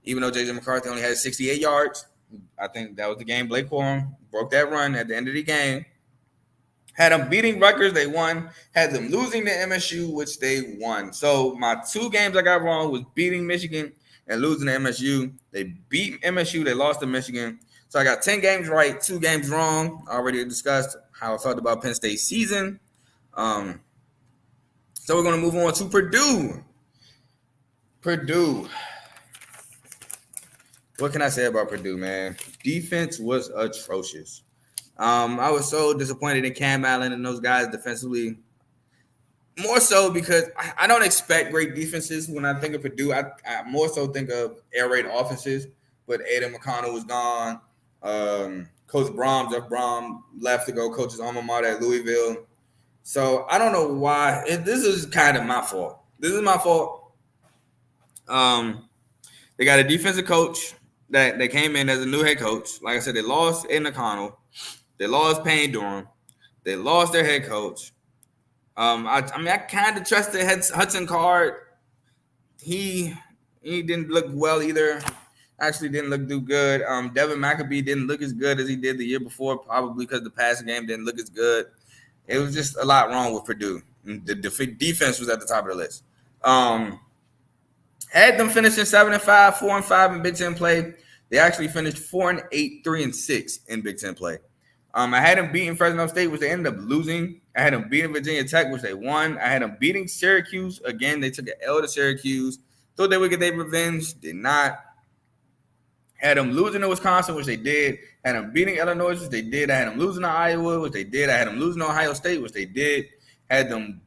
Even though J.J. McCarthy only had 68 yards, I think that was the game. Blake Corum broke that run at the end of the game. Had them beating Rutgers, they won. Had them losing to MSU, which they won. So my 2 games I got wrong was beating Michigan and losing to MSU. They beat MSU, they lost to Michigan. So I got 10 games right, 2 games wrong. I already discussed how I felt about Penn State's season. So we're going to move on to Purdue. Purdue. What can I say about Purdue, man? Defense was atrocious. I was so disappointed in Cam Allen and those guys defensively. More so because I don't expect great defenses when I think of Purdue. I more so think of air raid offenses. But Aiden McConnell was gone. Coach Jeff Brom, left to go coach his alma mater at Louisville. So I don't know why. This is kind of my fault. This is my fault. They got a defensive coach that came in as a new head coach. Like I said, they lost Aiden McConnell. They lost Payne Durham. They lost their head coach. I kind of trusted Hudson Card. He didn't look well either. Actually didn't look too good. Devin McAbee didn't look as good as he did the year before, probably because the passing game didn't look as good. It was just a lot wrong with Purdue. The defense was at the top of the list. Had them finishing 7-5, 4-5 in Big Ten play. They actually finished 4-8, 3-6 in Big Ten play. I had them beating Fresno State, which they ended up losing. I had them beating Virginia Tech, which they won. I had them beating Syracuse. Again, they took an L to Syracuse. Thought they would get their revenge. Did not. Had them losing to Wisconsin, which they did. Had them beating Illinois, which they did. I had them losing to Iowa, which they did. I had them losing to Ohio State, which they did. Had them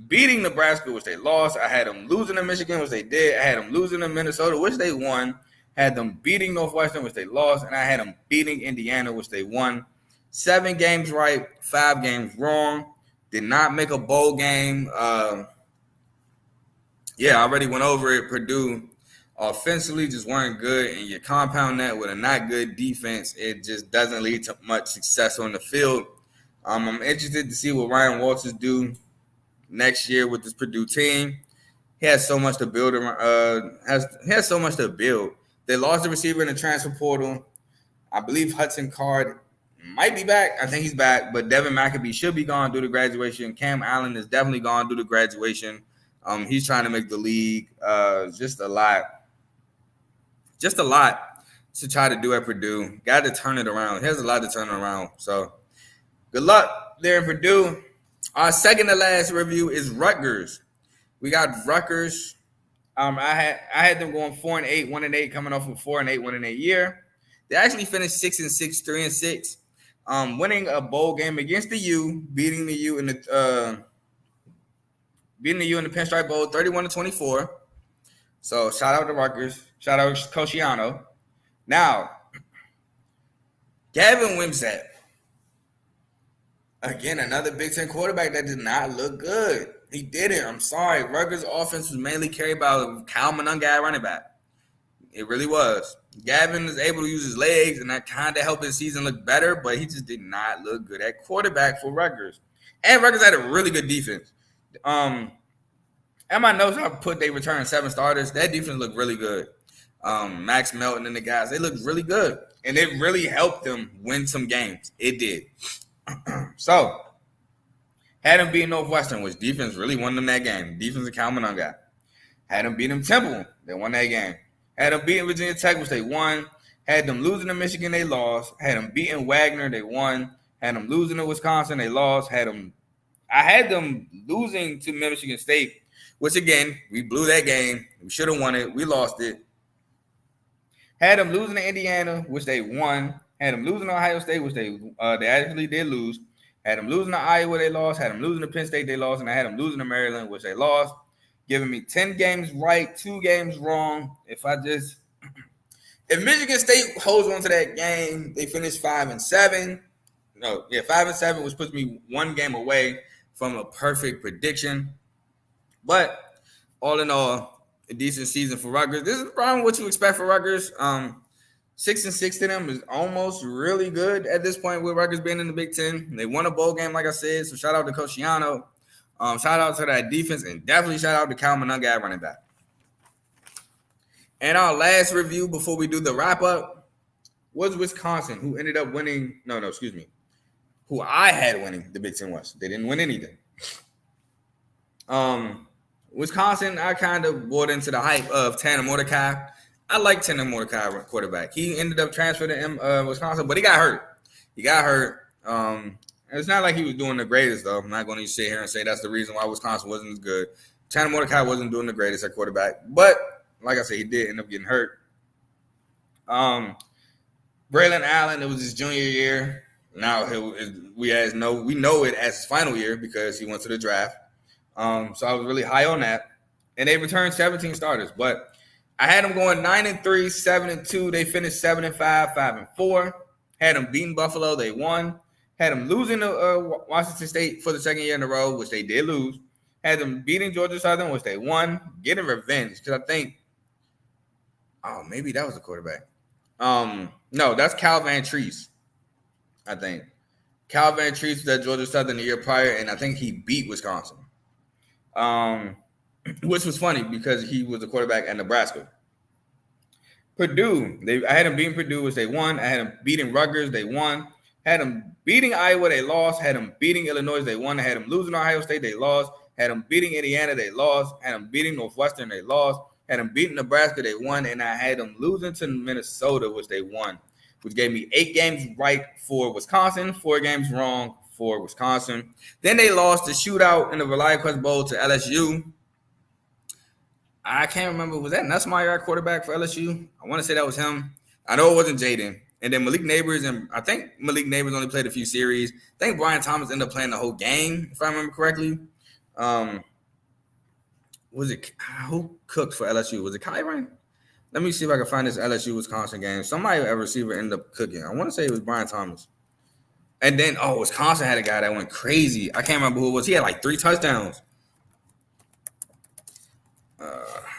beating Nebraska, which they lost. I had them losing to Michigan, which they did. I had them losing to Minnesota, which they won. Had them beating Northwestern, which they lost. And I had them beating Indiana, which they won. 7 games right, 5 games wrong. Did not make a bowl game. I already went over it. Purdue offensively just weren't good, and you compound that with a not good defense, it just doesn't lead to much success on the field. I'm interested to see what Ryan Walters do next year with this Purdue team. He has so much to build. He has so much to build. They lost the receiver in the transfer portal. I believe Hudson Card might be back. I think he's back, but Devin McAbee should be gone due to graduation. Cam Allen is definitely gone due to graduation. He's trying to make the league. Just a lot to try to do at Purdue. Got to turn it around. He has a lot to turn it around. So good luck there in Purdue. Our second to last review is Rutgers. We got Rutgers. I had them going 4-8, 1-8, coming off of 4-8, 1-8 year. They actually finished 6-6, 3-6. Winning a bowl game against the U, beating the U in the Pinstripe Bowl 31-24. So shout out to Rutgers. Shout out to Cosciano. Now, Gavin Wimsatt. Again, another Big Ten quarterback that did not look good. He didn't. I'm sorry. Rutgers' offense was mainly carried by Kyle Monunga, running back. It really was. Gavin was able to use his legs, and that kind of helped his season look better, but he just did not look good at quarterback for Rutgers. And Rutgers had a really good defense. And my notes, I put they returned 7 starters. That defense looked really good. Max Melton and the guys, they looked really good. And it really helped them win some games. It did. So, had them beat Northwestern, which defense really won them that game. Defense of Cal Monunga. Had them beat them Temple. They won that game. Had them beating Virginia Tech, which they won. Had them losing to Michigan, they lost. Had them beating Wagner, they won. Had them losing to Wisconsin, they lost. I had them losing to Michigan State, which again, we blew that game. We should have won it. We lost it. Had them losing to Indiana, which they won. Had them losing to Ohio State, which they actually did lose. Had them losing to Iowa, they lost. Had them losing to Penn State, they lost. And I had them losing to Maryland, which they lost. Giving me 10 games right, 2 games wrong. If Michigan State holds on to that game, they finish 5-7. 5-7, which puts me one game away from a perfect prediction. But all in all, a decent season for Rutgers. This is probably what you expect for Rutgers. 6-6 to them is almost really good at this point with Rutgers being in the Big Ten. They won a bowl game, like I said. So shout out to Coach Shiano. Shout out to that defense, and definitely shout out to Cal Monunga at running back. And our last review before we do the wrap up was Wisconsin, who ended up winning. Who I had winning the Big Ten West. They didn't win anything. Wisconsin, I kind of bought into the hype of Tanner Mordecai. I like Tanner Mordecai, quarterback. He ended up transferring to Wisconsin, but he got hurt. It's not like he was doing the greatest, though. I'm not going to sit here and say that's the reason why Wisconsin wasn't as good. Tanner Mordecai wasn't doing the greatest at quarterback, but like I said, he did end up getting hurt. Braylon Allen, it was his junior year. Now we know it as his final year because he went to the draft. So I was really high on that. And they returned 17 starters, but I had them going 9-3, 7-2. They finished 7-5, 5-4. Had them beating Buffalo. They won. Had them losing to Washington State for the second year in a row, which they did lose. Had them beating Georgia Southern, which they won. Getting revenge because I think, maybe that was the quarterback. No, that's Cal Van Treese, I think. Cal Van Treese was at Georgia Southern the year prior, and I think he beat Wisconsin. Which was funny because he was a quarterback at Nebraska. Purdue, I had them beating Purdue, which they won. I had them beating Rutgers, they won. Had them beating Iowa, they lost. Had them beating Illinois, they won. I had them losing Ohio State, they lost. Had them beating Indiana, they lost. Had them beating Northwestern, they lost. Had them beating Nebraska, they won. And I had them losing to Minnesota, which they won, which gave me 8 games right for Wisconsin, 4 games wrong for Wisconsin. Then they lost the shootout in the ReliaQuest Bowl to LSU. I can't remember. Was that Nussmeier at quarterback for LSU? I want to say that was him. I know it wasn't Jaden. And then Malik Neighbors, and I think Malik Neighbors only played a few series. I think Brian Thomas ended up playing the whole game, if I remember correctly. Was it who cooked for LSU? Was it Kyron? Let me see if I can find this LSU Wisconsin game. Somebody at receiver ended up cooking. I want to say it was Brian Thomas. And then, Wisconsin had a guy that went crazy. I can't remember who it was. He had like 3 touchdowns.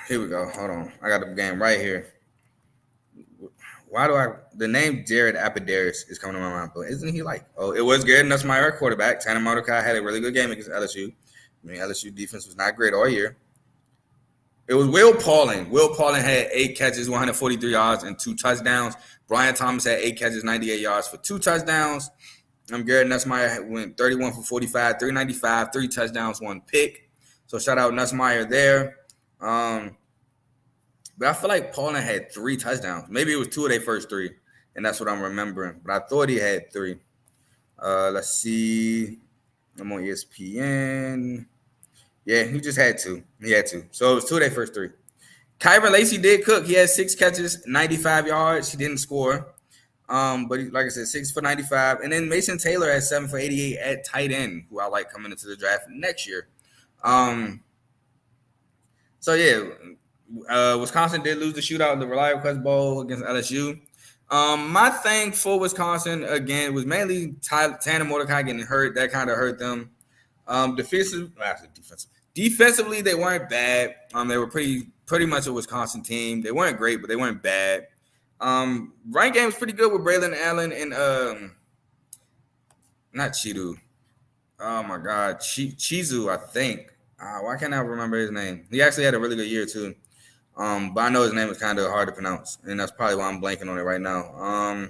Here we go. Hold on. I got the game right here. The name Jared Appidaris is coming to my mind, but isn't he it was Garrett Nussmeier, quarterback. Tanner Mordecai had a really good game against LSU. LSU defense was not great all year. It was Will Pauling. Will Pauling had 8 catches, 143 yards, and 2 touchdowns. Brian Thomas had 8 catches, 98 yards for 2 touchdowns. Garrett Nussmeier went 31 for 45, 395, 3 touchdowns, 1 pick. So shout out Nussmeier there. But I feel like Pauling had 3 touchdowns. Maybe it was 2 of their first 3, and that's what I'm remembering. But I thought he had 3. Let's see. I'm on ESPN. Yeah, he just had 2. He had 2. So it was 2 of their first 3. Kyron Lacey did cook. He had 6 catches, 95 yards. He didn't score. But like I said, 6 for 95. And then Mason Taylor had 7 for 88 at tight end, who I like coming into the draft next year. So, yeah. Wisconsin did lose the shootout in the ReliaQuest Bowl against LSU. My thing for Wisconsin, again, was mainly Tanner Mordecai getting hurt. That kind of hurt them. Defensively, they weren't bad. They were pretty much a Wisconsin team. They weren't great, but they weren't bad. Run game was pretty good with Braylon Allen and not Chidu. Oh, my God. Chizu, I think. Why can't I remember his name? He actually had a really good year, too. But I know his name is kind of hard to pronounce, and that's probably why I'm blanking on it right now.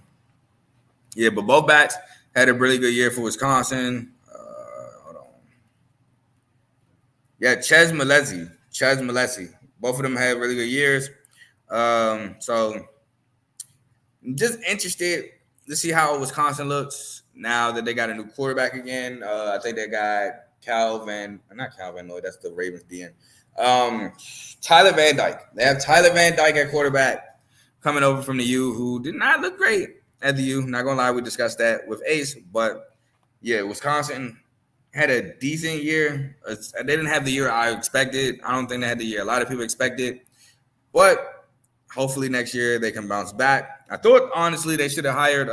But both backs had a really good year for Wisconsin. Hold on. Yeah, Chez Malesi. Both of them had really good years. So I'm just interested to see how Wisconsin looks now that they got a new quarterback again. I think they got not Calvin Lloyd, that's the Ravens DN. Tyler Van Dyke. They have Tyler Van Dyke at quarterback coming over from the U, who did not look great at the U. Not gonna lie, we discussed that with Ace, but yeah, Wisconsin had a decent year. They didn't have the year I expected. I don't think they had the year a lot of people expected, but hopefully next year they can bounce back. I thought honestly they should have hired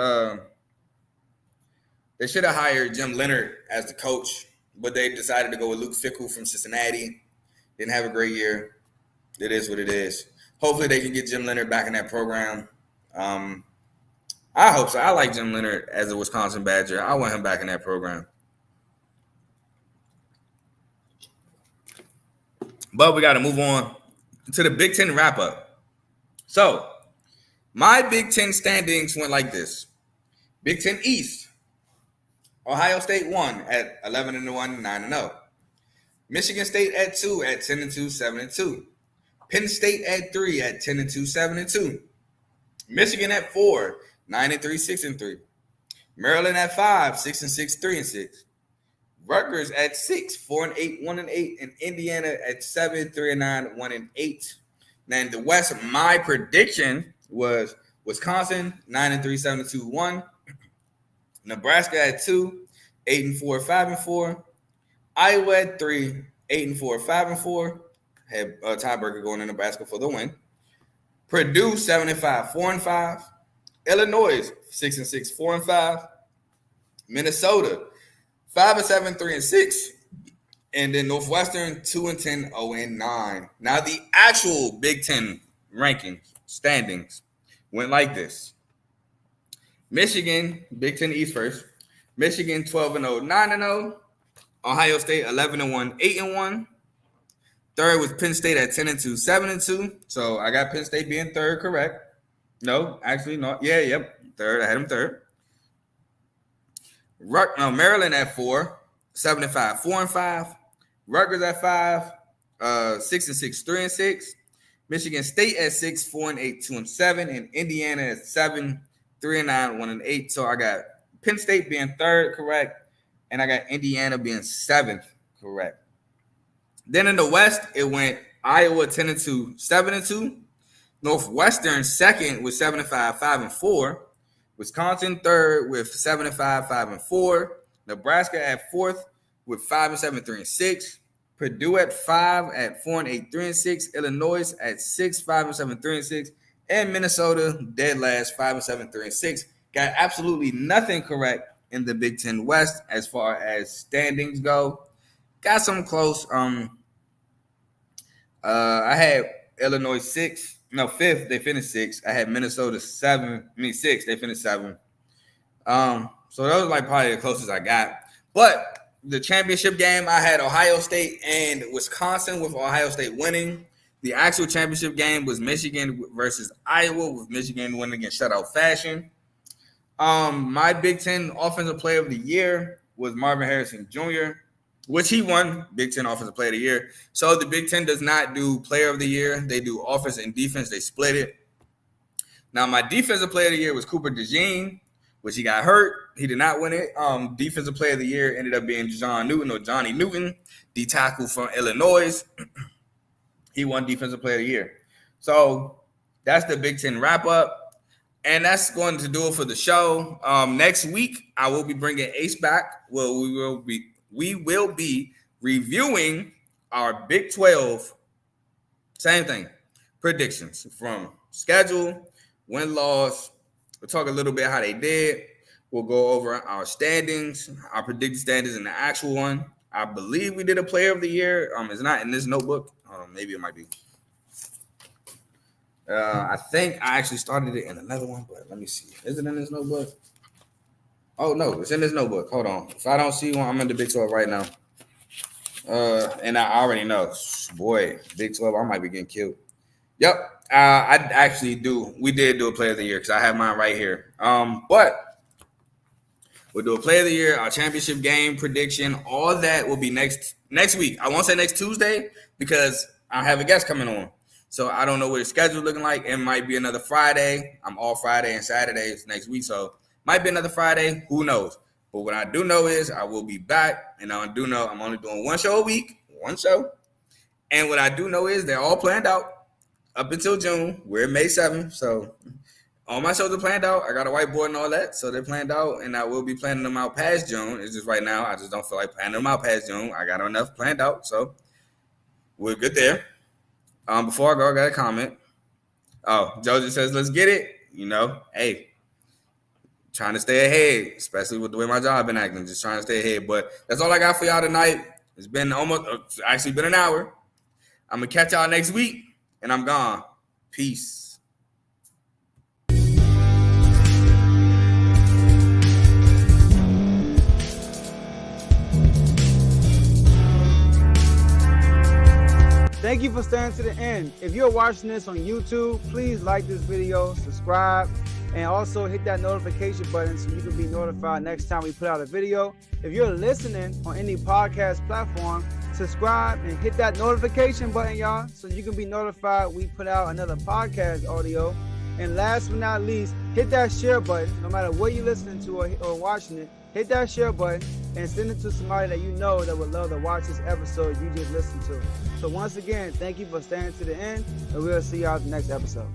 They should have hired Jim Leonard as the coach, but they decided to go with Luke Fickell from Cincinnati. Didn't have a great year. It is what it is. Hopefully they can get Jim Leonard back in that program. I hope so. I like Jim Leonard as a Wisconsin Badger. I want him back in that program. But we got to move on to the Big Ten wrap-up. So, my Big Ten standings went like this. Big Ten East. Ohio State won at 11-1, 9-0. Michigan State at 2 at 10-2, 7-2. Penn State at 3 at 10-2, 7-2. Michigan at 4, 9-3, 6-3. Maryland at 5, 6-6, 3-6. Rutgers at 6, 4-8, 1-8, and Indiana at 7, 3-9, 1-8. Now in the West, my prediction was Wisconsin 9-3, 7-2, 1. Nebraska at 2, 8-4, 5-4. Iowa at 3, 8-4, 5-4. Had a tiebreaker going in Nebraska for the win. Purdue 7-5, 4-5. Illinois 6-6, 4-5. Minnesota 5-7, 3-6. And then Northwestern 2-10, 0-9. Now the actual Big Ten rankings standings went like this. Michigan, Big Ten East first. Michigan 12-0, 9-0. Ohio State 11-1, 8-1. Third was Penn State at 10-2, 7-2. So I got Penn State being third, correct? No, actually not. Yeah, yep. Third. I had them third. Maryland at 4, 7-5, 4-5. Rutgers at 5, 6-6, 3-6. Michigan State at 6, 4-8, 2-7, and Indiana at 7, 3-9, 1-8. So I got Penn State being third, correct, and I got Indiana being seventh, correct. Then in the West, it went Iowa 10-2, 7-2. Northwestern second with 7-5, 5-4. Wisconsin third with 7-5, 5-4. Nebraska at fourth with 5-7, 3-6. Purdue at 5 at 4-8, 3-6. Illinois at 6, 5-7, 3-6. And Minnesota dead last 5-7, 3-6. Got absolutely nothing correct in the Big Ten West as far as standings go. Got some close. I had Illinois 5th. They finished 6th. I had Minnesota 6th. They finished 7th. So that was like probably the closest I got. But the championship game, I had Ohio State and Wisconsin, with Ohio State winning. The actual championship game was Michigan versus Iowa, with Michigan winning in shutout fashion. My Big Ten Offensive Player of the Year was Marvin Harrison Jr., which he won Big Ten Offensive Player of the Year. So the Big Ten does not do Player of the Year. They do offense and defense. They split it. Now, my Defensive Player of the Year was Cooper DeJean, which he got hurt. He did not win it. Defensive Player of the Year ended up being Johnny Newton, D tackle from Illinois. He won Defensive Player of the Year. So that's the Big Ten wrap-up. And that's going to do it for the show. Next week, I will be bringing Ace back. Well, we will be reviewing our Big 12, same thing, predictions from schedule, win-loss. We'll talk a little bit how they did. We'll go over our standings, our predicted standings in the actual one. I believe we did a Player of the Year. It's not in this notebook. Maybe it might be. I think I actually started it in another one, but let me see. Is it in this notebook? Oh, no, it's in this notebook. Hold on. If I don't see one, I'm in the Big 12 right now. And I already know. Boy, Big 12, I might be getting killed. Yep, I actually do. We did do a Player of the Year because I have mine right here. But we'll do a Player of the Year, our championship game prediction. All that will be next week. I won't say next Tuesday because I have a guest coming on. So I don't know what the schedule looking like. It might be another Friday. I'm off Friday and Saturdays next week, so might be another Friday. Who knows? But what I do know is I will be back, and I do know I'm only doing one show a week, one show. And what I do know is they're all planned out up until June. We're May 7th, so all my shows are planned out. I got a whiteboard and all that, so they're planned out, and I will be planning them out past June. It's just right now I just don't feel like planning them out past June. I got enough planned out, so we're good there. Before I go, I got a comment. Oh, Joe just says, let's get it. Hey, trying to stay ahead, especially with the way my job been acting, just trying to stay ahead. But that's all I got for y'all tonight. It's been actually been an hour. I'm going to catch y'all next week, and I'm gone. Peace. Thank you for staying to the end. If you're watching this on YouTube, please like this video, subscribe, and also hit that notification button so you can be notified next time we put out a video. If you're listening on any podcast platform, subscribe and hit that notification button, y'all, so you can be notified we put out another podcast audio. And last but not least, hit that share button. No matter what you're listening to or watching it, hit that share button and send it to somebody that you know that would love to watch this episode you just listened to. So once again, thank you for staying to the end, and we'll see y'all at the next episode.